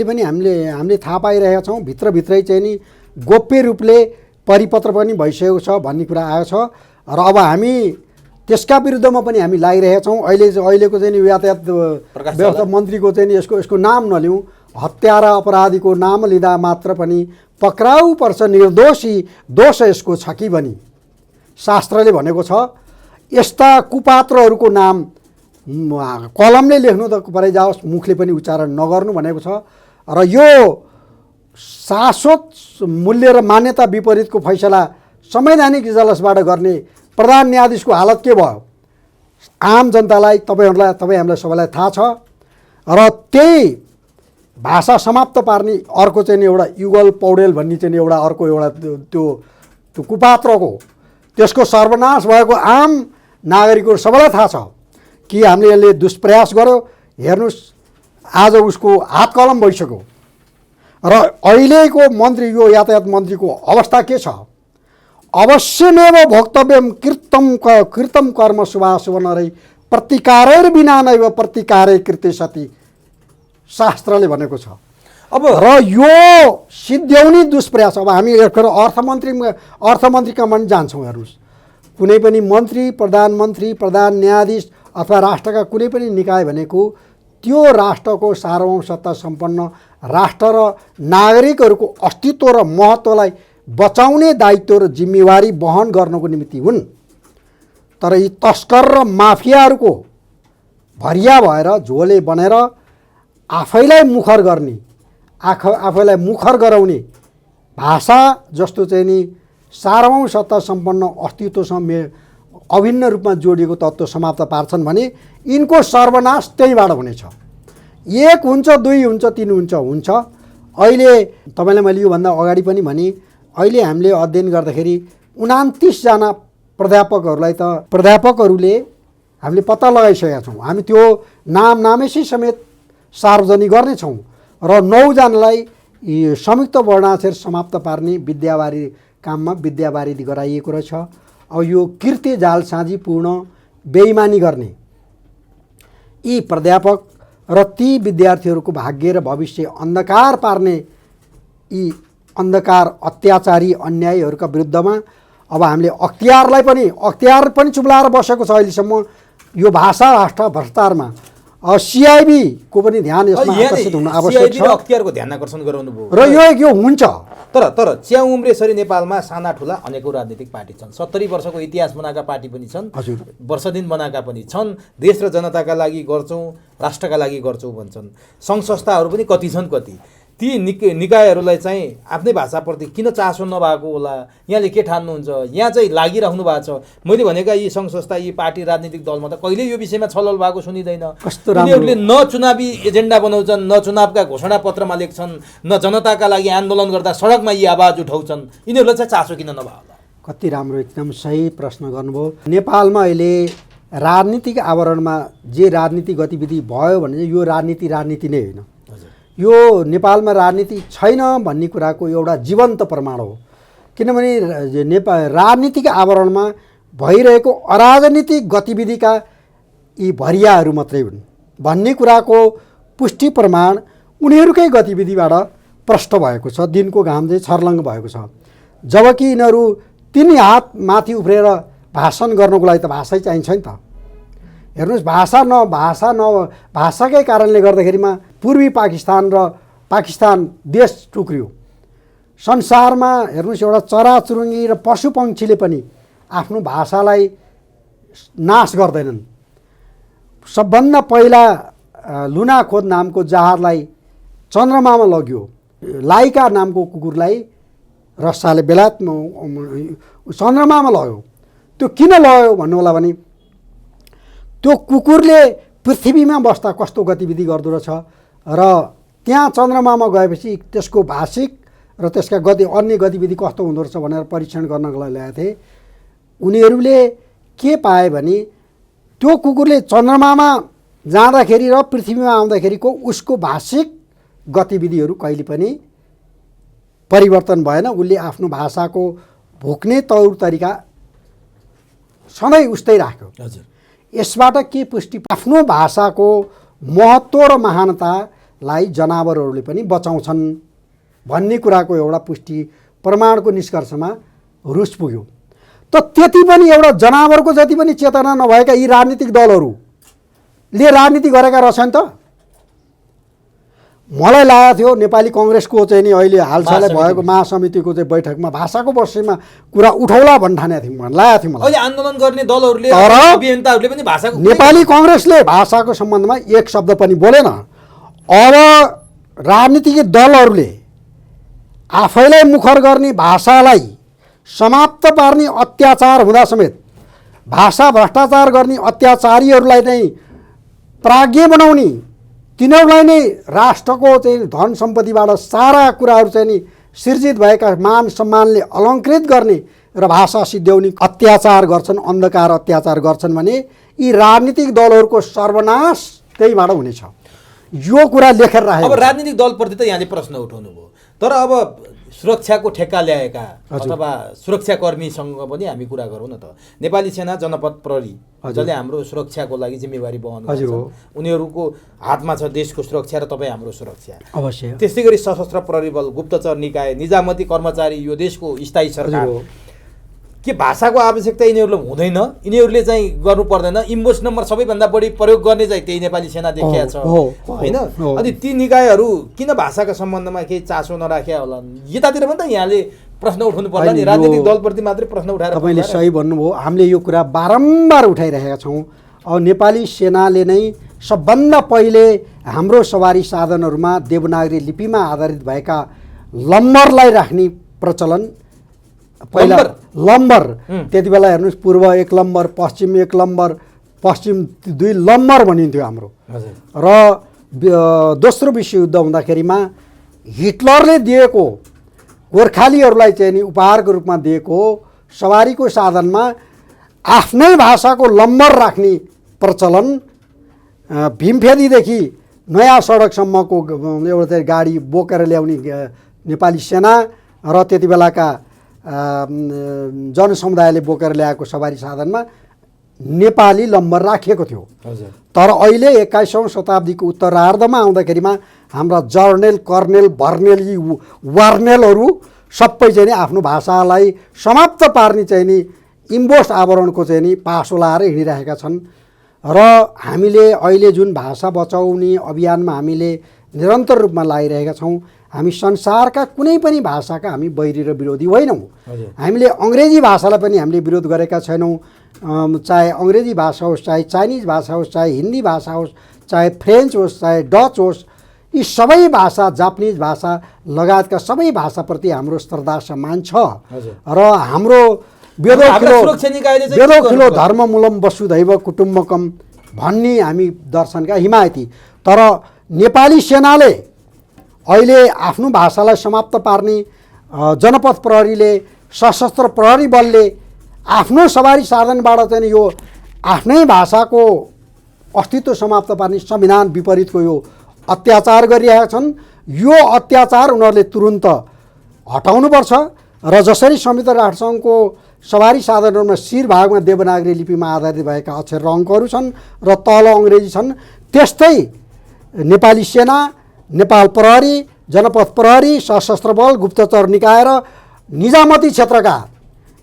पनि हामीले थाहा पाइरहेका छौँ। भित्रभित्रै चाहिँ नि गोप्य रूपले परिपत्र पनि भइसकेको छ भन्ने कुरा आएको छ। र अब हामी त्यसका विरुद्धमा पनि हामी लागिरहेका छौँ। अहिलेको चाहिँ यातायात व्यवस्था मन्त्रीको चाहिँ यसको नाम नलिउँ, हत्यारा अपराधीको नाम लिँदा मात्र पनि पक्राउ पर्छ, निर्दोषी दोष यसको छ कि भनी शास्त्रले भनेको छ। यस्ता कुपात्रहरूको नाम कलमले लेख्नु त परै जाओस्, मुखले पनि उच्चारण नगर्नु भनेको छ। र यो शाश्वत मूल्य र मान्यता विपरीतको फैसला संवैधानिक इजलासबाट गर्ने प्रधान न्यायाधीशको हालत के भयो आम जनतालाई, तपाईँ हामीलाई सबैलाई थाहा छ। र त्यही भाषा समाप्त पार्ने अर्को चाहिँ एउटा युगल पौडेल भन्ने चाहिँ एउटा त्यो कुपात्रको त्यसको सर्वनाश भएको आम नागरिकहरू सबैलाई थाहा छ कि हामीले यसले दुष्प्रयास गर्यो। हेर्नुहोस्, आज उसको हात कलम भइसक्यो। र अहिलेको मन्त्री, यो यातायात मन्त्रीको अवस्था के छ? अवश्यमेव भोक्तव्यम कृतम कर्म शुभाशुभ नरै प्रतिकारैर बिना नैव प्रतिकारै कृते सती शास्त्रले भनेको छ। अब र यो सिद्ध्याउने दुष्प्रयास अब हामी अर्थमन्त्रीका पनि जान्छौँ। हेर्नुहोस्, कुनै पनि मन्त्री, प्रधानमन्त्री, प्रधान न्यायाधीश अथवा राष्ट्रका कुनै पनि निकाय भनेको त्यो राष्ट्रको सार्वभौम सत्ता सम्पन्न राष्ट्र र नागरिकहरूको अस्तित्व र महत्त्वलाई बचाउने दायित्व र जिम्मेवारी वहन गर्नको निम्ति हुन्। तर यी तस्कर र माफियाहरूको भरिया भएर झोले बनेर आफैलाई मुखर गर्ने, आफैलाई मुखर गराउने भाषा जस्तो चाहिँ नि सार्वभौम सत्ता सम्पन्न अस्तित्वसँग अभिन्न रूपमा जोडिएको तत्त्व समाप्त पार्छन् भने यिनको सर्वनाश त्यहीँबाट हुनेछ। 1 हुन्छ, 2 हुन्छ, 3 हुन्छ। अहिले तपाईँलाई मैले योभन्दा अगाडि पनि भने अहिले हामीले अध्ययन गर्दाखेरि 29 जना प्राध्यापकहरूले हामीले पत्ता लगाइसकेका छौँ। हामी त्यो नामेसी समेत सार्वजनिक गर्नेछौँ र 9 जनालाई संयुक्त वर्णाक्षर समाप्त पार्ने काममा विद्यावारिधि गराइएको रहेछ। अब यो कृत्य जालसाजीपूर्ण बेइमानी गर्ने यी प्राध्यापक र ती विद्यार्थीहरूको भाग्य र भविष्य अन्धकार पार्ने यी अन्धकार अत्याचारी अन्यायहरूका विरुद्धमा अब हामीले अख्तियार पनि चुप्लाएर बसेको छ अहिलेसम्म यो भाषा राष्ट्र भ्रष्टाचारमा। CIB को पनि ध्यान यसमा आकर्षित हुन आवश्यक छ। अख्तियारको ध्यान आकर्षण गराउनु भयो र यो हुन्छ। तर च्याउ उम्रेसरी नेपालमा साना ठुला अनेकौँ राजनीतिक पार्टी छन्। 70 वर्षको इतिहास बनाएका पार्टी पनि छन्, वर्षदिन बनाएका पनि छन्। देश र जनताका लागि गर्छौँ, राष्ट्रका लागि गर्छौँ भन्छन्। सङ्घ संस्थाहरू पनि कति छन्, कति ती निकायहरूलाई चाहिँ आफ्नै भाषाप्रति किन चासो नभएको होला? यहाँले के ठान्नुहुन्छ? यहाँ चाहिँ लागिराख्नु भएको छ। मैले भनेका यी सङ्घ संस्था, यी पार्टी, राजनीतिक दलमा त कहिल्यै यो विषयमा छलफल भएको सुनिँदैन। उनीहरूले न चुनावी एजेन्डा बनाउँछन्, न चुनावका घोषणापत्रमा लेख्छन्, न जनताका लागि आन्दोलन गर्दा सडकमा यी आवाज उठाउँछन्। यिनीहरूलाई चाहिँ चासो किन नभयो होला? कति राम्रो, एकदम सही प्रश्न गर्नुभयो। नेपालमा अहिले राजनीतिक आवरणमा जे राजनीतिक गतिविधि भयो भने यो राजनीति नै होइन। यो नेपालमा राजनीति छैन भन्ने कुराको एउटा जीवन्त प्रमाण हो। किनभने राजनीतिक आवरणमा भइरहेको अराजनीतिक गतिविधिका यी भरियाहरू मात्रै हुन् भन्ने कुराको पुष्टि प्रमाण उनीहरूकै गतिविधिबाट प्रष्ट भएको छ। दिनको घाम चाहिँ छर्लङ्ग भएको छ। जबकि यिनीहरू 3 हात माथि उफ्रेर भाषण गर्नको लागि त भाषै चाहिन्छ नि त। हेर्नुहोस्, भाषाकै कारणले गर्दाखेरिमा पूर्वी पाकिस्तान र पाकिस्तान देश टुक्रियो। संसारमा हेर्नुहोस्, एउटा चराचुरुङ्गी र पशुपक्षीले पनि आफ्नो भाषालाई नाश गर्दैनन्। सबभन्दा पहिला लुनाखोद नामको जहाजलाई चन्द्रमामा लग्यो। लाइका नामको कुकुरलाई रसाले बेलायतमा चन्द्रमामा लग्यो। त्यो किन लग्यो भन्नु होला भने त्यो कुकुरले पृथ्वीमा बस्दा कस्तो गतिविधि गर्दो रहेछ र त्यहाँ चन्द्रमामा गएपछि त्यसको भाषिक र त्यसका अन्य गतिविधि कस्तो हुँदो रहेछ भनेर परीक्षण गर्नको लागि ल्याएको थिए। उनीहरूले के पाए भने त्यो कुकुरले चन्द्रमामा जाँदाखेरि र पृथ्वीमा आउँदाखेरिको उसको भाषिक गतिविधिहरू कहिले पनि परिवर्तन भएन। उसले आफ्नो भाषाको भोक्ने तौर तरिका सधैँ उस्तै राख्यो। हजुर, यसबाट के पुष्टि? आफ्नो भाषाको महत्त्व र महानतालाई जनावरहरूले पनि बचाउँछन् भन्ने कुराको एउटा पुष्टि प्रमाणको निष्कर्षमा रुस पुग्यो। त त्यति पनि एउटा जनावरको जति पनि चेतना नभएका यी राजनीतिक दलहरूले राजनीति गरेका रहेछन् त। मलाई लागेको थियो नेपाली कङ्ग्रेसको चाहिँ नि अहिले हालसालै भएको महासमितिको चाहिँ बैठकमा भाषाको विषयमा कुरा उठौला भन्ने ठानेको थिएँ, लागेको थियो मलाई। अहिले आन्दोलन गर्ने दलहरूले, अभियन्ताहरूले पनि भाषाको, नेपाली कङ्ग्रेसले भाषाको सम्बन्धमा एक शब्द पनि बोलेन। अब राजनीतिक दलहरूले आफैलाई मुखर गर्ने, भाषालाई समाप्त पार्ने अत्याचार हुँदा समेत भाषा भ्रष्टाचार गर्ने अत्याचारीहरूलाई चाहिँ प्राज्ञ बनाउने, तिनीहरूलाई नै राष्ट्रको चाहिँ धन सम्पत्तिबाट सारा कुराहरू चाहिँ नि सिर्जित भएका मान सम्मानले अलङ्कृत गर्ने र भाषा सिद्ध्याउने अत्याचार गर्छन्, अन्धकार अत्याचार गर्छन् भने यी राजनीतिक दलहरूको सर्वनाश त्यहीबाट हुनेछ। यो कुरा लेखेर राखेको। अब राजनीतिक दलप्रति त यहाँले प्रश्न उठाउनु भयो, तर अब सुरक्षाको ठेक्का ल्याएका अथवा सुरक्षाकर्मीसँग पनि हामी कुरा गरौँ न त। नेपाली सेना, जनपद प्रहरी जसले हाम्रो सुरक्षाको लागि जिम्मेवारी वहन गर्छन्, उनीहरूको हातमा छ देशको सुरक्षा र तपाईँ हाम्रो सुरक्षा। अवश्य। त्यस्तै गरी सशस्त्र प्रहरी बल, गुप्तचर निकाय, निजामती कर्मचारी, यो देशको स्थायी सरकार, के भाषाको आवश्यकता यिनीहरूलाई हुँदैन, यिनीहरूले चाहिँ गर्नु पर्दैन, इम्बोस नम्बर सबैभन्दा बढी प्रयोग गर्ने चाहिँ त्यही नेपाली सेना देखिया छ होइन। अनि ती निकायहरू किन भाषाका सम्बन्धमा केही चासो नराख्या होला, यतातिर पनि त यहाँले प्रश्न उठाउनु पर्ला नि, राजनीतिक दलप्रति मात्रै प्रश्न उठाएर। तपाईँले सही भन्नुभयो, हामीले यो कुरा बारम्बार उठाइरहेका छौँ। अब नेपाली सेनाले नै सबभन्दा पहिले हाम्रो सवारी साधनहरूमा देवनागरी लिपिमा आधारित भएका लम्बरलाई राख्ने प्रचलन, पहिला लम्बर, त्यति बेला हेर्नुहोस् पूर्व 1 लम्बर, पश्चिम 1 लम्बर, पश्चिम 2 लम्बर भनिन्थ्यो हाम्रो। र दोस्रो विश्वयुद्ध हुँदाखेरिमा हिटलरले दिएको गोर्खालीहरूलाई चाहिँ नि उपहारको रूपमा दिएको सवारीको साधनमा आफ्नै भाषाको लम्बर राख्ने प्रचलन भीमफेदीदेखि नयाँ सडकसम्मको एउटा चाहिँ गाडी बोकेर ल्याउने नेपाली सेना र त्यति बेलाका जनसमुदायले बोकेर ल्याएको सवारी साधनमा नेपाली लम्बर राखिएको थियो। तर अहिले 21औं शताब्दीको उत्तरार्धमा आउँदाखेरिमा हाम्रा जर्नेल, कर्नेल, भर्नेल, यी वार्नेलहरू सबै चाहिँ नि आफ्नो भाषालाई समाप्त पार्ने चाहिँ नि इम्बोस आवरणको चाहिँ नि पासो लाएर हिँडिरहेका छन्। र हामीले अहिले जुन भाषा बचाउने अभियानमा हामीले निरन्तर रूपमा लागिरहेका छौँ, हामी संसारका कुनै पनि भाषाका हामी बैरी र विरोधी होइनौँ। हामीले अङ्ग्रेजी भाषालाई पनि हामीले विरोध गरेका छैनौँ, चाहे अङ्ग्रेजी भाषा होस्, चाहे चाइनिज भाषा होस्, चाहे हिन्दी भाषा होस्, चाहे फ्रेन्च होस्, चाहे डच होस्, यी सबै भाषा, जापानिज भाषा लगायतका सबै भाषाप्रति हाम्रो श्रद्धा सम्मान छ। र हाम्रो वेदोखिलो धर्ममूलम वसुधैव कुटुम्बकम भन्ने हामी दर्शनका हिमायती। तर नेपाली सेनाले अहिले आफ्नो भाषालाई समाप्त पार्ने, जनपथ प्रहरीले, सशस्त्र प्रहरी बलले आफ्नो सवारी साधनबाट चाहिँ यो आफ्नै भाषाको अस्तित्व समाप्त पार्ने संविधान विपरीतको यो अत्याचार गरिरहेका छन्। यो अत्याचार उनीहरूले तुरुन्त हटाउनुपर्छ। र जसरी संयुक्त राष्ट्रसङ्घको सवारी साधनहरूमा शिर भागमा देवनागरी लिपिमा आधारित भएका अक्षर र अङ्कहरू छन् र तल अङ्ग्रेजी छन्, त्यस्तै नेपाली सेना, नेपाल प्रहरी, जनपथ प्रहरी, सशस्त्र बल, गुप्तचर निकाय र निजामती क्षेत्रका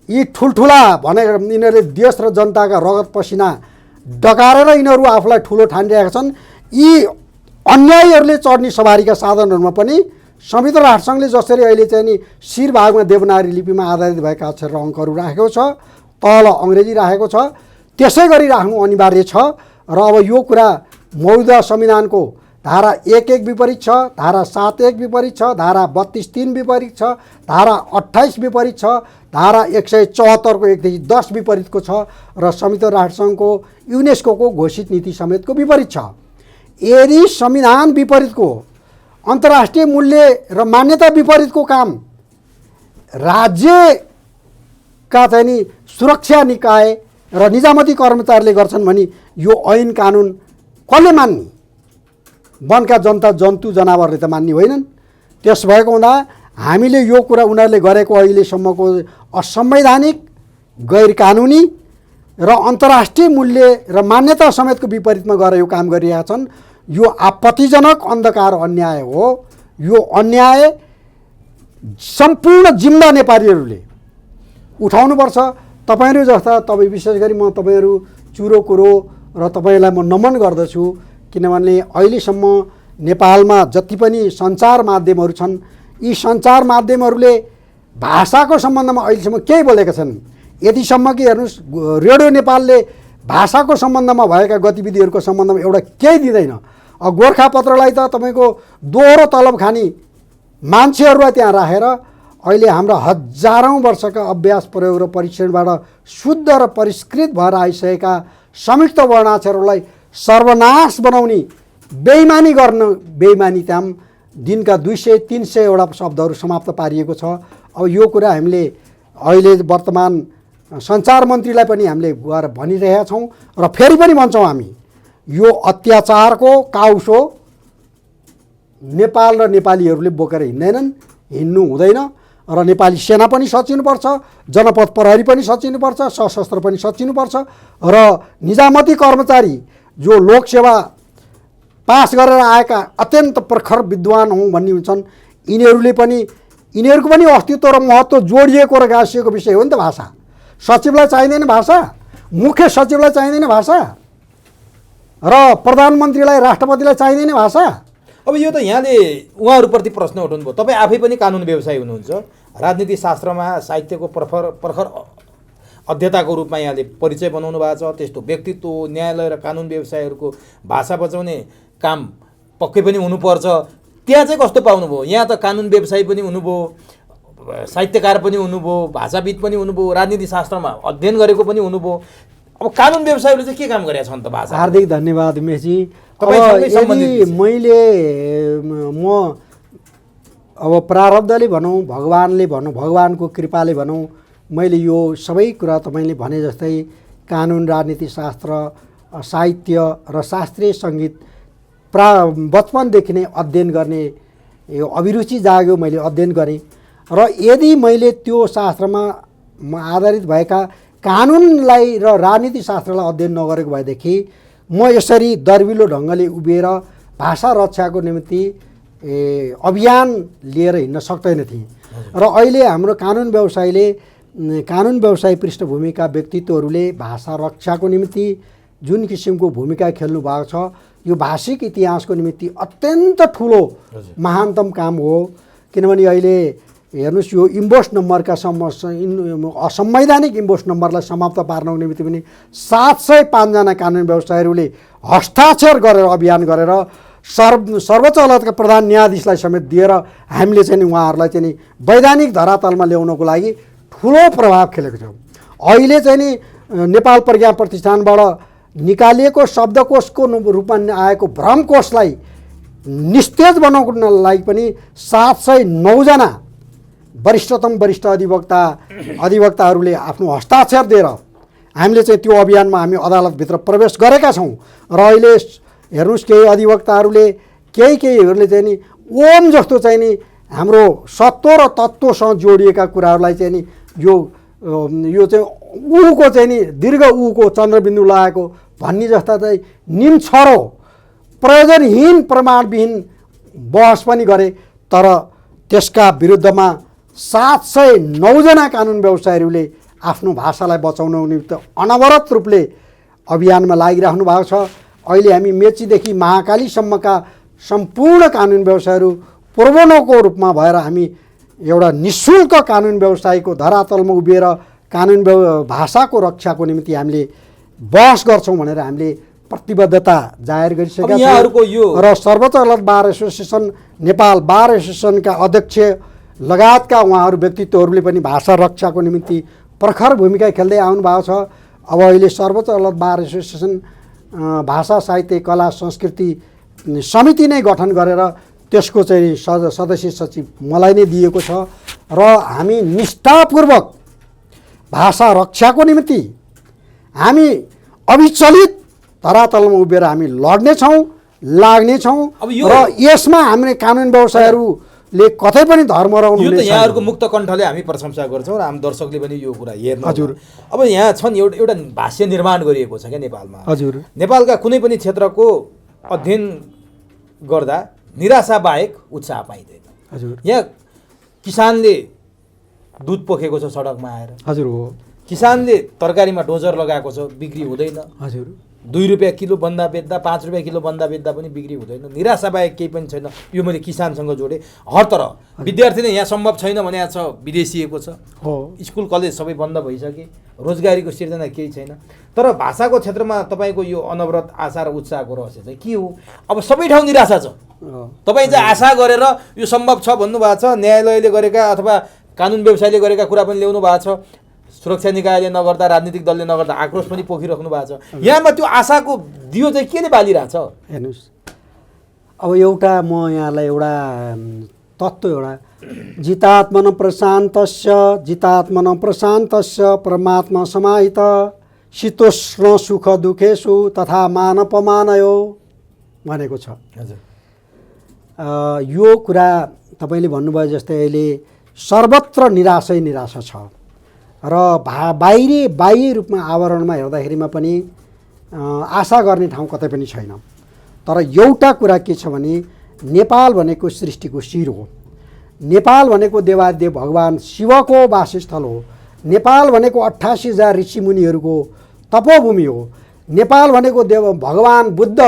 यी ठुल्ठुला भने यिनीहरूले देश र जनताका रगत पसिना डकारेर यिनीहरू आफूलाई ठुलो ठानिरहेका छन्। यी अन्यायीहरूले चढ्ने सवारीका साधनहरूमा पनि संयुक्त राष्ट्रसङ्घले जसरी अहिले चाहिँ नि शिर भागमा देवनागरी लिपिमा आधारित भएका अक्षर र अङ्कहरू राखेको छ, तल अङ्ग्रेजी राखेको छ, त्यसै गरी राख्नु अनिवार्य छ। र अब यो कुरा मौजूदा संविधानको धारा 1(1) विपरीत छ, धारा 7(1) विपरीत छ, धारा 32(3) विपरीत छ, धारा 28 विपरीत छ, धारा 174 को 1-10 विपरीतको छ र संयुक्त राष्ट्रसङ्घको युनेस्को घोषित नीति समेतको विपरीत छ। यदि संविधान विपरीतको, अन्तर्राष्ट्रिय मूल्य र मान्यता विपरीतको काम राज्यका चाहिँ नि सुरक्षा निकाय र निजामती कर्मचारीले गर्छन् भने यो ऐन कानुन कसले मान्ने? वनका जनता, जन्तु, जनावरले त मान्ने होइनन्। त्यस भएको हुँदा हामीले यो कुरा उनीहरूले गरेको अहिलेसम्मको असंवैधानिक, गैर कानुनी र अन्तर्राष्ट्रिय मूल्य र मान्यता समेतको विपरीतमा गएर यो काम गरिरहेका छन्। यो आपत्तिजनक अन्धकार अन्याय हो। यो अन्याय सम्पूर्ण जिम्मा नेपालीहरूले उठाउनुपर्छ। तपाईँहरू जस्ता, तपाईँ विशेष गरी म तपाईँहरू चुरो कुरो र तपाईँलाई म नमन गर्दछु, किनभने अहिलेसम्म नेपालमा जति पनि सञ्चार माध्यमहरू छन्, यी सञ्चार माध्यमहरूले भाषाको सम्बन्धमा अहिलेसम्म केही बोलेका छन्। यतिसम्म कि हेर्नुहोस्, रेडियो नेपालले भाषाको सम्बन्धमा भएका गतिविधिहरूको सम्बन्धमा एउटा केही दिँदैन। गोर्खापत्रलाई त तपाईँको दोहोरो तलब खाने मान्छेहरूलाई त्यहाँ राखेर अहिले हाम्रा हजारौँ वर्षका अभ्यास, प्रयोग र परीक्षणबाट शुद्ध र परिष्कृत भएर आइसकेका संयुक्त वर्णाक्षरहरूलाई सर्वनाश बनाउने, बेइमानी गर्न, बेइमानी त्यहाँ दिनका 200-300 वटा शब्दहरू समाप्त पारिएको छ। अब यो कुरा हामीले अहिले वर्तमान सञ्चार मन्त्रीलाई पनि हामीले गएर भनिरहेका छौँ र फेरि पनि भन्छौँ हामी, यो अत्याचारको काउसो नेपाल र नेपालीहरूले बोकेर हिँड्दैनन्, हिँड्नु हुँदैन। र नेपाली सेना पनि सचिनुपर्छ, जनपथ प्रहरी पनि सचिनुपर्छ, सशस्त्र पनि सचिनुपर्छ र निजामती कर्मचारी जो लोकसेवा पास गरेर आएका अत्यन्त प्रखर विद्वान हौँ भन्ने हुन्छन्, यिनीहरूको पनि अस्तित्व र महत्त्व जोडिएको र गाँसिएको विषय हो नि त भाषा। सचिवलाई चाहिँदैन भाषा, मुख्य सचिवलाई चाहिँदैन भाषा र प्रधानमन्त्रीलाई राष्ट्रपतिलाई चाहिँदैन भाषा। अब यो त यहाँले उहाँहरूप्रति प्रश्न उठाउनु भयो। तपाईँ आफै पनि कानुन व्यवसायी हुनुहुन्छ, राजनीति शास्त्रमा साहित्यको प्रखर अध्येताको रूपमा यहाँले परिचय बनाउनु भएको छ। त्यस्तो व्यक्तित्व, न्यायालय र कानुन व्यवसायहरूको भाषा बचाउने काम पक्कै पनि हुनुपर्छ। त्यहाँ चाहिँ कस्तो पाउनुभयो? यहाँ त कानुन व्यवसायी पनि हुनुभयो, साहित्यकार पनि हुनुभयो, भाषाविद पनि हुनुभयो, राजनीति शास्त्रमा अध्ययन गरेको पनि हुनुभयो। अब कानुन व्यवसायीले चाहिँ के काम गरेका छन् त भाषा? हार्दिक धन्यवाद उमेशजी। यदि मैले अब प्रारब्धले भनौँ, भगवानले भनौँ, भगवानको कृपाले भनौँ, मैले यो सबै कुरा तपाईँले भने जस्तै कानुन, राजनीति शास्त्र, साहित्य र शास्त्रीय सङ्गीत बचपनदेखि नै अध्ययन गर्ने यो अभिरुचि जाग्यो, मैले अध्ययन गरेँ। र यदि मैले त्यो शास्त्रमा आधारित भएका कानुनलाई र राजनीति शास्त्रलाई अध्ययन नगरेको भएदेखि म यसरी दर्विलो ढङ्गले उभिएर भाषा रक्षाको निम्ति अभियान लिएर हिँड्न सक्दैन थिएँ। र अहिले हाम्रो कानुन व्यवसायी पृष्ठभूमिका व्यक्तित्वहरूले भाषा रक्षाको निम्ति जुन किसिमको भूमिका खेल्नु भएको छ, यो भाषिक इतिहासको निम्ति अत्यन्त ठुलो महानतम काम हो। किनभने अहिले हेर्नुहोस्, यो इम्बोस नम्बरका असंवैधानिक इम्बोस नम्बरलाई समाप्त पार्नको निम्ति पनि 705 जना कानुन व्यवसायीहरूले हस्ताक्षर गरेर अभियान गरेर सर्वोच्च अदालतका प्रधान न्यायाधीशलाई समेत दिएर हामीले चाहिँ उहाँहरूलाई चाहिँ वैधानिक धरातलमा ल्याउनको लागि ठुलो प्रभाव खेलेको छौँ। अहिले चाहिँ नि नेपाल प्रज्ञा प्रतिष्ठानबाट निकालिएको शब्दकोशको रूपमा आएको भ्रमकोशलाई निस्तेज बनाउनलाई पनि 709 जना वरिष्ठ अधिवक्ताहरूले आफ्नो हस्ताक्षर दिएर हामीले चाहिँ त्यो अभियानमा हामी अदालतभित्र प्रवेश गरेका छौँ। र अहिले हेर्नुहोस्, केही अधिवक्ताहरूले केहीहरूले चाहिँ नि ओम जस्तो चाहिँ नि हाम्रो सत्व र तत्त्वसँग जोडिएका कुराहरूलाई चाहिँ नि यो चाहिँ ऊको चाहिँ नि दीर्घ ऊको चन्द्रबिन्दु लगाएको भन्ने जस्ता चाहिँ निम्छरो प्रयोजनहीन प्रमाणविहीन बहस पनि गरे। तर त्यसका विरुद्धमा 709 जना कानुन व्यवसायीहरूले आफ्नो भाषालाई बचाउनको निमित्त अनवरत रूपले अभियानमा लागिराख्नु भएको छ। अहिले हामी मेचीदेखि महाकालीसम्मका सम्पूर्ण कानुन व्यवसायीहरू पूर्वनको रूपमा भएर हामी एउटा निःशुल्क कानुन व्यवसायीको धरातलमा उभिएर कानुन भाषाको रक्षाको निम्ति हामीले बहस गर्छौँ भनेर हामीले प्रतिबद्धता जाहेर गरिसकेका छौँ। र सर्वोच्च अदालत बार एसोसिएसन, नेपाल बार एसोसिएसनका अध्यक्ष लगायतका उहाँहरू व्यक्तित्वहरूले पनि भाषा रक्षाको निम्ति प्रखर भूमिका खेल्दै आउनु भएको छ। अब अहिले सर्वोच्च अदालत बार एसोसिएसन भाषा, साहित्य, कला, संस्कृति समिति नै गठन गरेर त्यसको चाहिँ सदस्य सचिव मलाई नै दिएको छ। र हामी निष्ठापूर्वक भाषा रक्षाको निम्ति हामी अविचलित धरातलमा उभिएर हामी लड्नेछौँ, लाग्नेछौँ। र यसमा हामीले कानुन व्यवसायीहरूले कतै पनि धर्म रहनु हुँदैन। यहाँहरूको मुक्त कण्ठले हामी प्रशंसा गर्छौँ र हाम्रो दर्शकले पनि यो कुरा हेर्नु। हजुर, अब यहाँ छन् एउटा भाष्य निर्माण गरिएको छ क्या नेपालमा। हजुर, नेपालका कुनै पनि क्षेत्रको अध्ययन गर्दा निराशा बाहेक उत्साह पाइँदैन। हजुर, यहाँ किसानले दुध पोखेको छ सडकमा आएर। हजुर हो। किसानले तरकारीमा डोजर लगाएको छ, बिक्री हुँदैन। हजुर, 2 रुपियाँ किलो बन्दा बेच्दा, 5 रुपियाँ किलो बन्दा बेच्दा पनि बिक्री हुँदैन। निराशा बाहेक केही पनि छैन। यो मैले किसानसँग जोडेँ। हर तरह विद्यार्थी नै यहाँ सम्भव छैन भने यहाँ छ, विदेशिएको छ, स्कुल कलेज सबै बन्द भइसके, रोजगारीको सिर्जना केही छैन। तर भाषाको क्षेत्रमा तपाईँको यो अनवरत आशा र उत्साहको रहस्य चाहिँ के हो? अब सबै ठाउँ निराशा छ। तपाईँ चाहिँ आशा गरेर यो सम्भव छ भन्नुभएको छ, न्यायालयले गरेका अथवा कानुन व्यवसायीले गरेका कुरा पनि ल्याउनु भएको छ, सुरक्षा निकायले नगर्दा, राजनीतिक दलले नगर्दा आक्रोश पनि पोखिराख्नु भएको छ। यहाँमा त्यो आशाको दियो चाहिँ केले बालिरहेछ? हेर्नुहोस्, अब एउटा म यहाँलाई एउटा तत्त्व, एउटा जितात्मन प्रशान्तस्य परमात्मा समाहित शीतोष्ण सुख दुखेषु तथा मानपमानयो भनेको छ। यो कुरा तपाईँले भन्नुभयो जस्तै अहिले सर्वत्र निराशा छ र बाह्य रूपमा आवरणमा हेर्दाखेरिमा पनि आशा गर्ने ठाउँ कतै पनि छैन। तर एउटा कुरा के छ भने नेपाल भनेको सृष्टिको शिर हो। नेपाल भनेको देवादेव भगवान शिवको वासस्थल हो। नेपाल भनेको 88,000 ऋषिमुनिहरूको तपोभूमि हो। नेपाल भनेको देव भगवान बुद्ध,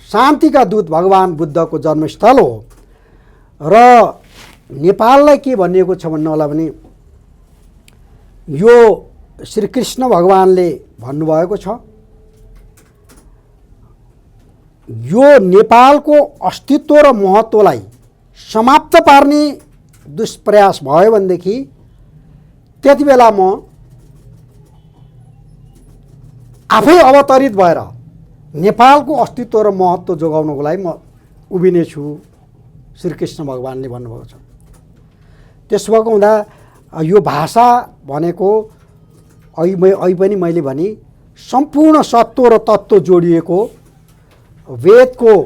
शान्तिका दूत भगवान बुद्धको जन्मस्थल हो। र नेपाललाई के भनिएको छ भन्नु होला भने यो श्रीकृष्ण भगवानले भन्नुभएको छ, यो नेपालको अस्तित्व र महत्त्वलाई समाप्त पार्ने दुष्प्रयास भयो भनेदेखि त्यति बेला म आफै अवतरित भएर नेपालको अस्तित्व र महत्त्व जोगाउनको लागि म उभिनेछु, श्रीकृष्ण भगवानले भन्नुभएको छ। त्यसो भएको हुँदा यो भाषा भनेको अहिले पनि मैले भने सम्पूर्ण सत्व र तत्त्व जोडिएको, वेदको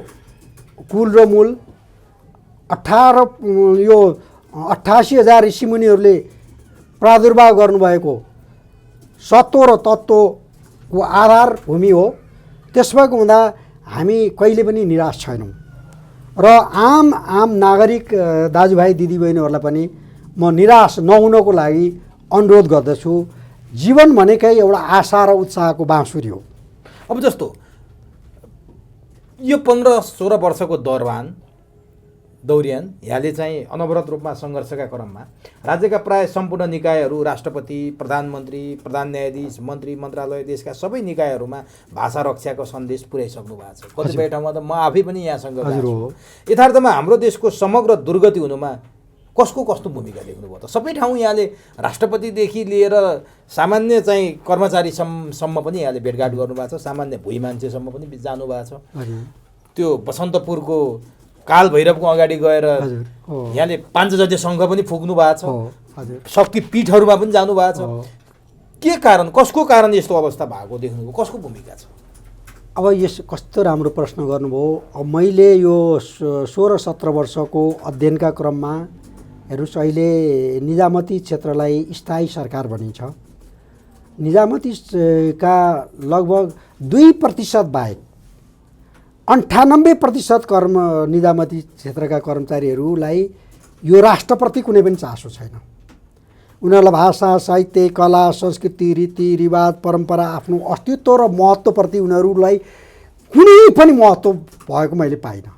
कुल र मूल 88,000 ऋषिमुनिहरूले प्रादुर्भाव गर्नुभएको सत्व र तत्त्वको आधार भूमि हो। त्यस भएको हुँदा हामी कहिले पनि निराश छैनौँ र आम नागरिक दाजुभाइ दिदीबहिनीहरूलाई पनि म निराश नहुनको लागि अनुरोध गर्दछु। जीवन भनेकै एउटा आशा र उत्साहको बाँसुरी हो। अब जस्तो यो 15-16 वर्षको दौरान यहाँले चाहिँ अनवरत रूपमा सङ्घर्षका क्रममा राज्यका प्राय सम्पूर्ण निकायहरू, राष्ट्रपति, प्रधानमन्त्री, प्रधान न्यायाधीश, मन्त्री, मन्त्रालय, देशका सबै निकायहरूमा भाषा रक्षाको सन्देश पुर्याइसक्नु भएको छ। कतिपय ठाउँमा त म आफै पनि यहाँसँग यथार्थमा हाम्रो देशको समग्र दुर्गति हुनुमा कसको कस्तो भूमिका देख्नुभयो त? सबै ठाउँ यहाँले राष्ट्रपतिदेखि लिएर सामान्य चाहिँ कर्मचारीसम्म पनि यहाँले भेटघाट गर्नुभएको छ, सामान्य भुइँ मान्छेसम्म पनि जानुभएको छ। त्यो बसन्तपुरको काल भैरवको अगाडि गएर यहाँले पाञ्चजन्य सङ्घ पनि फुक्नु भएको छ, शक्तिपीठहरूमा पनि जानुभएको छ। के कारण, कसको कारण यस्तो अवस्था भएको देख्नुभयो? कसको भूमिका छ? अब यस कस्तो राम्रो प्रश्न गर्नुभयो। अब मैले यो 16-17 वर्षको अध्ययनका क्रममा हेर्नुहोस्, अहिले निजामती क्षेत्रलाई स्थायी सरकार भनिन्छ। निजामतीका लगभग 2% बाहेक 98% निजामती क्षेत्रका कर्मचारीहरूलाई यो राष्ट्रप्रति कुनै पनि चासो छैन। उनीहरूलाई भाषा, साहित्य, कला, संस्कृति, रीतिरिवाज, परम्परा, आफ्नो अस्तित्व र महत्त्वप्रति उनीहरूलाई कुनै पनि महत्त्व भएको मैले पाइनँ।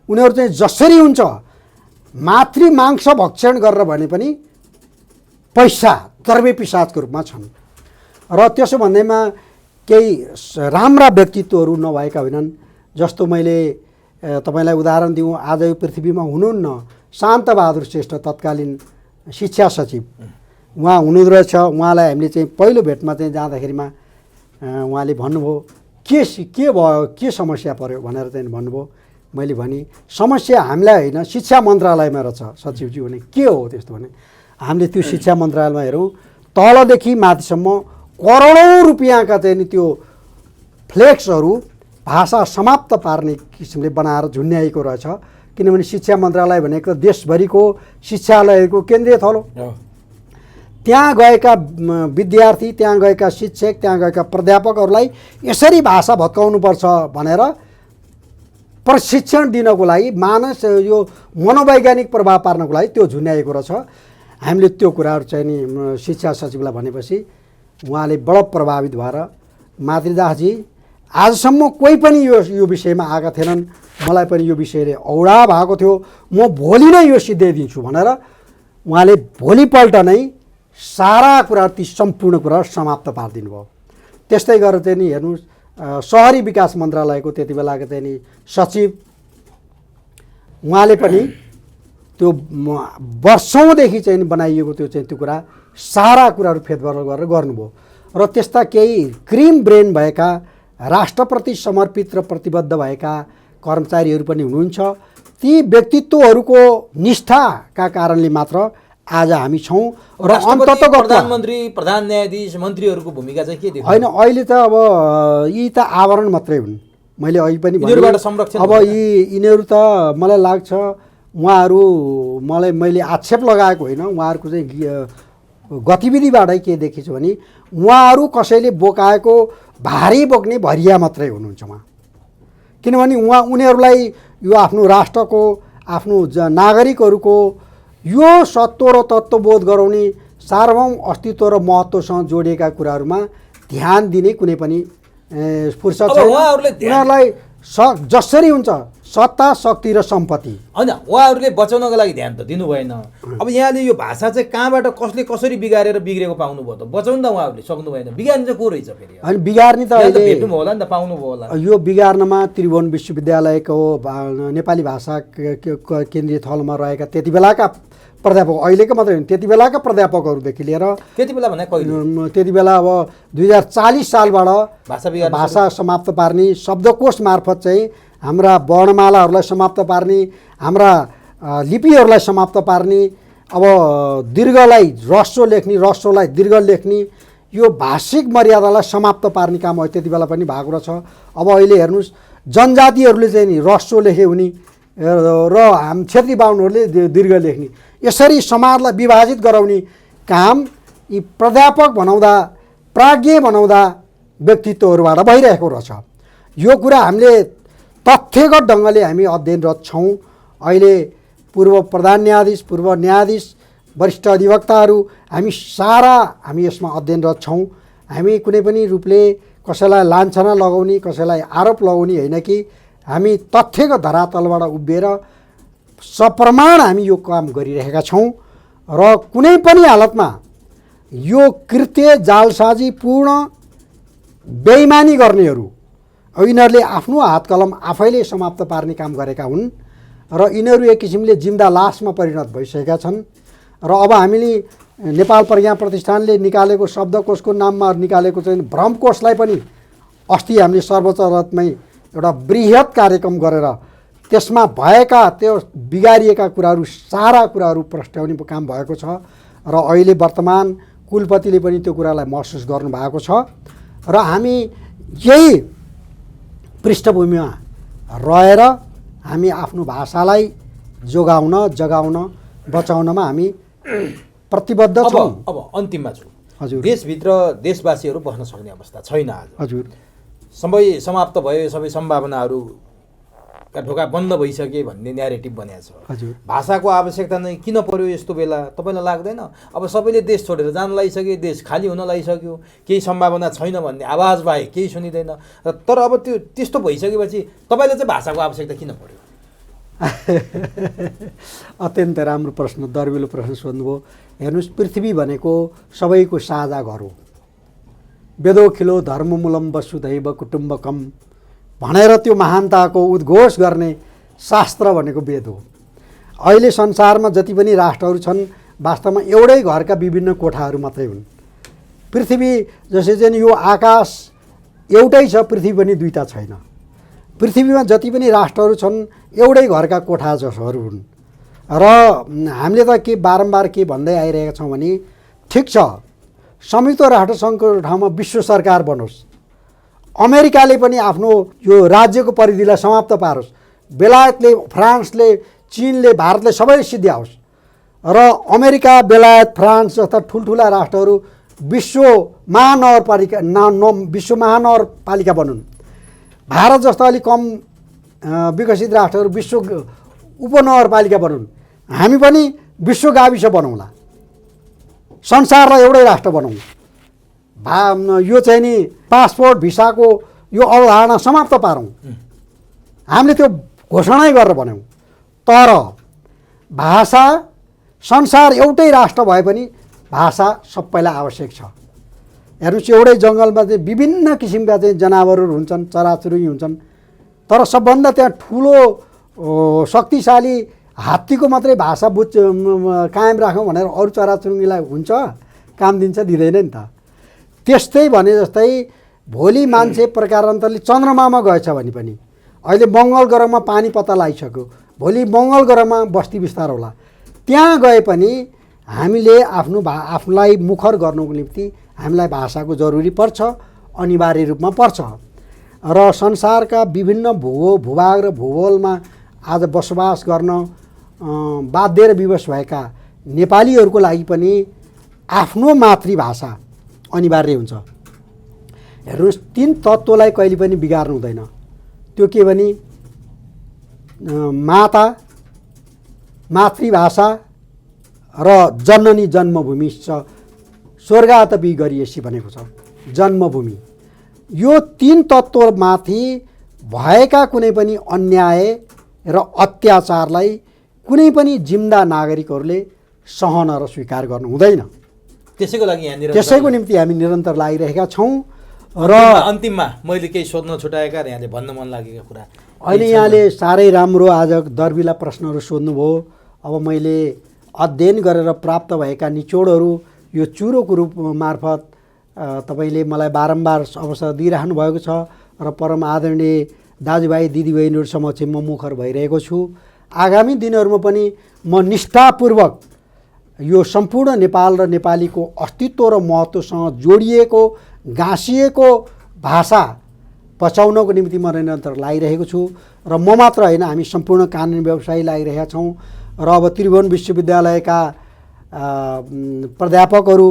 उनीहरू चाहिँ जसरी हुन्छ मातृ मांस भक्षण गरेर भने पनि पैसा द्रव्य पिसाचको रूपमा छन्। र त्यसो भन्दैमा केही राम्रा व्यक्तित्वहरू नभएका होइनन्। जस्तो मैले तपाईँलाई उदाहरण दिउँ, आज यो पृथ्वीमा हुनुहुन्न शान्तबहादुर श्रेष्ठ, तत्कालीन शिक्षा सचिव, उहाँ हुनुहुँदो रहेछ। उहाँलाई हामीले चाहिँ पहिलो भेटमा चाहिँ जाँदाखेरिमा उहाँले भन्नुभयो के भयो, के समस्या पर्यो भनेर चाहिँ भन्नुभयो। मैले भने समस्या हामीलाई होइन, शिक्षा मन्त्रालयमा रहेछ सचिवजी भने। के हो त्यस्तो भने हामीले त्यो शिक्षा मन्त्रालयमा हेरौँ, तलदेखि माथिसम्म करोडौँ रुपियाँका चाहिँ नि त्यो फ्लेक्सहरू भाषा समाप्त पार्ने किसिमले बनाएर झुन्ड्याएको रहेछ। किनभने शिक्षा मन्त्रालय भनेको देशभरिको शिक्षालयको केन्द्रीय थलो। त्यहाँ गएका विद्यार्थी, त्यहाँ गएका शिक्षक, त्यहाँ गएका प्राध्यापकहरूलाई यसरी भाषा भत्काउनुपर्छ भनेर प्रशिक्षण दिनको लागि, यो मनोवैज्ञानिक प्रभाव पार्नको लागि त्यो झुन्ड्याएको रहेछ। हामीले त्यो कुराहरू चाहिँ नि शिक्षा सचिवलाई भनेपछि उहाँले बडो प्रभावित भएर, मातृदासजी आजसम्म कोही पनि यो विषयमा आएका थिएनन्, मलाई पनि यो विषयले औडा भएको थियो, म भोलि नै यो सिद्ध्याइदिन्छु भनेर उहाँले भोलिपल्ट नै सारा कुरा, ती सम्पूर्ण कुरा समाप्त पारिदिनु भयो। त्यस्तै गरेर चाहिँ नि हेर्नुहोस्, सहरी विकास मन्त्रालयको त्यति बेलाको चाहिँ नि सचिव, उहाँले पनि त्यो वर्षौँदेखि चाहिँ नि बनाइएको त्यो कुरा सारा कुराहरू फेरबदल गरेर गर्नुभयो। र त्यस्ता केही क्रिम ब्रेन भएका, राष्ट्रप्रति समर्पित र प्रतिबद्ध भएका कर्मचारीहरू पनि हुनुहुन्छ। ती व्यक्तित्वहरूको निष्ठाका कारणले मात्र आज हामी छौँ। र अन्ततः प्रधानमन्त्री, प्रधान न्यायाधीश, मन्त्रीहरूको भूमिका चाहिँ के देख्नु? होइन, अहिले त अब यी त आवरण मात्रै हुन्। मैले अहिले पनि अब यिनीहरू त मलाई लाग्छ मैले आक्षेप लगाएको होइन, उहाँहरूको चाहिँ गतिविधिबाटै के देखेछु भने उहाँहरू कसैले बोकाएको भारी बोक्ने भरिया मात्रै हुनुहुन्छ उहाँ। किनभने उनीहरूलाई यो आफ्नो राष्ट्रको, आफ्नो नागरिकहरूको यो सत्व र तत्त्वबोध गराउने सार्वभौम अस्तित्व र महत्त्वसँग जोडिएका कुराहरूमा ध्यान दिने कुनै पनि फुर्सद अब छैन। उहाँहरूले उनीहरूलाई जसरी हुन्छ सत्ता, शक्ति र सम्पत्ति, होइन, उहाँहरूले बचाउनको लागि ध्यान त दिनु भएन। अब यहाँले यो भाषा चाहिँ कहाँबाट कसले कसरी बिगारेर बिग्रेको पाउनुभयो त? बचाउनु त उहाँहरूले सक्नु भएन। बिगार्ने चाहिँ को रहेछ फेरि? अनि बिगार्ने त यहाँ त अहिले भेट्नुभयो होला नि त, पाउनुभयो होला। यो बिगार्नमा त्रिभुवन विश्वविद्यालयको नेपाली भाषा केन्द्रीय थलमा रहेका त्यति बेलाका प्राध्यापक, अहिलेको मात्रै होइन, त्यति बेलाका प्राध्यापकहरूदेखि लिएर त्यति बेला भने कहिले? त्यति बेला अब 2040 सालबाट भाषा भाषा समाप्त पार्ने, शब्दकोश मार्फत चाहिँ हाम्रा वर्णमालाहरूलाई समाप्त पार्ने, हाम्रा लिपिहरूलाई समाप्त पार्ने, अब दीर्घलाई ह्रस्व लेख्ने, ह्रस्वलाई दीर्घ लेख्ने, यो भाषिक मर्यादालाई समाप्त पार्ने काम अहिले त्यति बेला पनि भएको रहेछ। अब अहिले हेर्नुहोस्, जनजातिहरूले चाहिँ नि ह्रस्व लेखे हुने र हाम क्षेत्री बाहुनहरूले दीर्घ लेख्ने, यसरी समाजलाई विभाजित गराउने काम यी प्राध्यापक बनाउँदा, प्राज्ञ बनाउँदा व्यक्तित्वहरूबाट भइरहेको रहेछ। यो कुरा हामीले तथ्यगत ढङ्गले हामी अध्ययनरत छौँ। अहिले पूर्व प्रधान न्यायाधीश, पूर्व न्यायाधीश, वरिष्ठ अधिवक्ताहरू हामी यसमा अध्ययनरत छौँ। हामी कुनै पनि रूपले कसैलाई लान्छना लगाउने, कसैलाई आरोप लगाउने होइन कि हामी तथ्यको धरातलबाट उभिएर सप्रमाण हामी यो काम गरिरहेका छौँ र कुनै पनि हालतमा यो कृत्य जालसाजीपूर्ण बेइमानी गर्नेहरू यिनीहरूले आफ्नो हात कलम आफैले समाप्त पार्ने काम गरेका हुन् र यिनीहरू एक किसिमले जिम्दा लासमा परिणत भइसकेका छन्। र अब हामीले नेपाल प्रज्ञा प्रतिष्ठानले निकालेको शब्दकोशको नाममा निकालेको चाहिँ भ्रमकोशलाई पनि अस्ति हामीले सर्वोच्च अदालतमै एउटा बृहत कार्यक्रम गरेर त्यसमा भएका त्यो बिगारिएका कुराहरू, सारा कुराहरू प्रस्ट्याउने काम भएको छ र अहिले वर्तमान कुलपतिले पनि त्यो कुरालाई महसुस गर्नुभएको छ र हामी यही पृष्ठभूमिमा रहेर हामी आफ्नो भाषालाई जोगाउन, जगाउन, बचाउनमा हामी प्रतिबद्ध छौँ। अब अन्तिममा छु। हजुर। देशभित्र देशवासीहरू बस्न सक्ने अवस्था छैन आज। हजुर। सबै समाप्त भयो, सबै सम्भावनाहरू ढोका बन्द भइसके भन्ने न्यारेटिभ बनेको छ। हजुर। भाषाको आवश्यकता नै किन पर्यो यस्तो बेला, तपाईँलाई लाग्दैन? अब सबैले देश छोडेर जान लागिसके, देश खाली हुन लागिसक्यो, केही सम्भावना छैन भन्ने आवाज बाहेक केही सुनिँदैन। तर अब त्यो त्यस्तो भइसकेपछि तपाईँले चाहिँ भाषाको आवश्यकता किन पर्यो? अत्यन्त राम्रो प्रश्न, दर्बिलो प्रश्न सोध्नुभयो। हेर्नुहोस्, पृथ्वी भनेको सबैको साझा घर हो। वेदोखिलो धर्ममूलम वसुधैव कुटुम्बकम भनेर त्यो महानताको उद्घोष गर्ने शास्त्र भनेको वेद हो। अहिले संसारमा जति पनि राष्ट्रहरू छन् वास्तवमा एउटै घरका विभिन्न कोठाहरू मात्रै हुन्। पृथ्वी जसै चाहिँ यो आकाश एउटै छ, पृथ्वी पनि दुईटा छैन। पृथ्वीमा जति पनि राष्ट्रहरू छन् एउटै घरका कोठा जसोहरू हुन्। र हामीले त के बारम्बार के भन्दै आइरहेका छौँ भने ठिक छ, संयुक्त राष्ट्रसङ्घको ठाउँमा विश्व सरकार बनोस्, अमेरिकाले पनि आफ्नो यो राज्यको परिधिलाई समाप्त पारोस्, बेलायतले, फ्रान्सले, चीनले, भारतले सबैले सिद्ध्याओस् र अमेरिका, बेलायत, फ्रान्स जस्ता ठुल्ठुला राष्ट्रहरू विश्व महानगरपालिका बनुन्। भारत जस्ता अलिक कम विकसित राष्ट्रहरू विश्व उपनगरपालिका बनुन्। हामी पनि विश्व गाविस बनाउँला, संसारलाई एउटै राष्ट्र बनाउँ। यो चाहिँ नि पासपोर्ट भिसाको यो अवधारणा समाप्त पारौँ। हामीले त्यो घोषणै गरेर भन्यौँ। तर भाषा, संसार एउटै राष्ट्र भए पनि भाषा सबैलाई आवश्यक छ। हेर्नुहोस्, एउटै जङ्गलमा चाहिँ विभिन्न किसिमका चाहिँ जनावरहरू हुन्छन्, चराचुरुङ्गी हुन्छन्, तर सबभन्दा त्यहाँ ठुलो शक्तिशाली हात्तीको मात्रै भाषा कायम राखौँ भनेर अरू चराचुरुङ्गीलाई हुन्छ, काम दिन्छ, दिँदैन नि त। त्यस्तै भने जस्तै भोलि मान्छे प्रकारान्तरले चन्द्रमामा गएछ भने पनि, अहिले मङ्गल ग्रहमा पानी पत्ता लगाइसक्यो, भोलि मङ्गल ग्रहमा बस्ती विस्तार होला, त्यहाँ गए पनि हामीले आफूलाई मुखर गर्नुको निम्ति हामीलाई भाषाको जरुरी पर्छ, अनिवार्य रूपमा पर्छ। र संसारका विभिन्न भूभाग र भूगोलमा आज बसोबास गर्न बाध्य र विवश भएका नेपालीहरूको लागि पनि आफ्नो मातृभाषा अनिवार्य हुन्छ। हेर्नुहोस्, तीन तत्त्वलाई कहिले पनि बिगार्नु हुँदैन। त्यो के भने माता, मातृभाषा र जननी जन्मभूमि स्वर्गातपि गरिएसी भनेको छ जन्मभूमि। यो 3 तत्त्वमाथि भएका कुनै पनि अन्याय र अत्याचारलाई कुनै पनि जिम्दा नागरिकहरूले सहन र स्वीकार गर्नु हुँदैन। त्यसैको लागि यहाँनिर त्यसैको निम्ति हामी निरन्तर लागिरहेका छौँ। र अन्तिममा मैले केही सोध्न छुटाएका र यहाँले भन्न मन लागेका कुरा अहिले यहाँले साह्रै राम्रो आज दर्बिला प्रश्नहरू सोध्नुभयो। अब मैले अध्ययन गरेर प्राप्त भएका निचोडहरू यो चुरोको रूप मार्फत तपाईँले मलाई बारम्बार अवसर दिइराख्नु भएको छ र परम आदरणीय दाजुभाइ दिदीबहिनीहरू समक्ष म मुखर भइरहेको छु। आगामी दिनहरूमा पनि म निष्ठापूर्वक यो सम्पूर्ण नेपाल र नेपालीको अस्तित्व र महत्त्वसँग जोडिएको गाँसिएको भाषा बचाउनको निम्ति म निरन्तर लागिरहेको छु। र म मात्र होइन, हामी सम्पूर्ण कानुनी व्यवसायी लागिरहेका छौँ। र अब त्रिभुवन विश्वविद्यालयका प्राध्यापकहरू,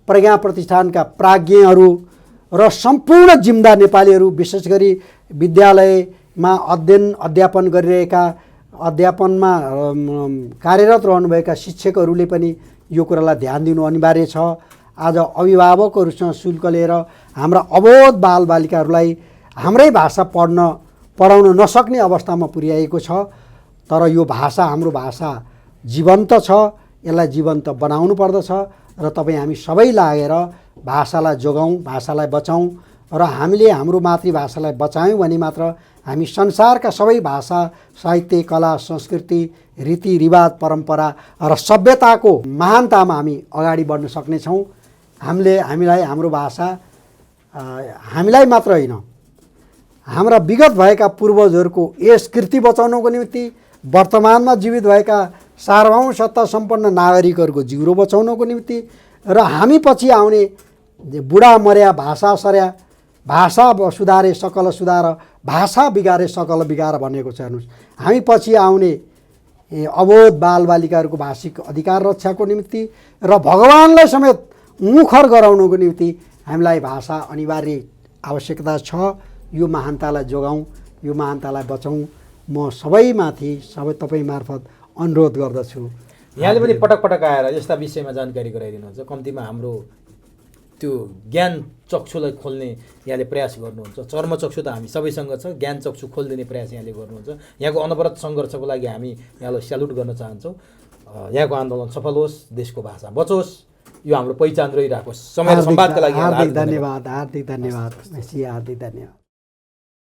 प्रज्ञा प्रतिष्ठानका प्राज्ञहरू र सम्पूर्ण जिम्दा नेपालीहरू, विशेष गरी विद्यालयमा अध्यापन गरिरहेका, अध्यापनमा कार्यरत रहनुभएका शिक्षकहरूले पनि यो कुरालाई ध्यान दिनु अनिवार्य छ। आज अभिभावकहरूसँग शुल्क लिएर हाम्रा अबोध बालबालिकाहरूलाई हाम्रै भाषा पढाउन नसक्ने अवस्थामा पुर्याएको छ। तर यो भाषा, हाम्रो भाषा जीवन्त छ, यसलाई जीवन्त बनाउनु पर्दछ। र तपाईँ हामी सबै लागेर भाषालाई जोगाउँ, भाषालाई बचाउँ। र हामीले हाम्रो मातृभाषालाई बचायौँ भने मात्र हामी संसारका सबै भाषा, साहित्य, कला, संस्कृति, रीतिरिवाज, परम्परा र सभ्यताको महानतामा हामी अगाडि बढ्न सक्नेछौँ। हामीलाई हाम्रो भाषा हामीलाई मात्र होइन, हाम्रा विगत भएका पूर्वजहरूको यस कृति बचाउनको निम्ति वर्तमानमा जीवित भएका सार्वभौम सत्ता सम्पन्न नागरिकहरूको जिउरो बचाउनको निम्ति र हामी पछि आउने बुढा मर्या भाषा सर्या, भाषा सुधारे सकल सुधार, भाषा बिगारे सकल बिगार भनेको छ। हेर्नुहोस्, हामी पछि आउने अबोध बालबालिकाहरूको भाषिक अधिकार रक्षाको निम्ति र भगवानलाई समेत मुखर गराउनको निम्ति हामीलाई भाषा अनिवार्य आवश्यकता छ। यो महानतालाई जोगाउँ, यो महानतालाई बचाउँ। म सबैमाथि तपाईँ मार्फत अनुरोध गर्दछु। यहाँले पनि पटक पटक आएर यस्ता विषयमा जानकारी गराइदिनुहुन्छ। कम्तीमा हाम्रो त्यो ज्ञान चक्षुलाई खोल्ने यहाँले प्रयास गर्नुहुन्छ। चर्मचक्षु त हामी सबैसँग छ, ज्ञान चक्षु खोलिदिने प्रयास यहाँले गर्नुहुन्छ। यहाँको अनवरत सङ्घर्षको लागि हामी यहाँलाई स्यालुट गर्न चाहन्छौँ। यहाँको आन्दोलन सफल होस्, देशको भाषा बचोस्, यो हाम्रो पहिचान रहिरहेको समय र संवादका लागि हार्दिक धन्यवाद। हार्दिक धन्यवाद।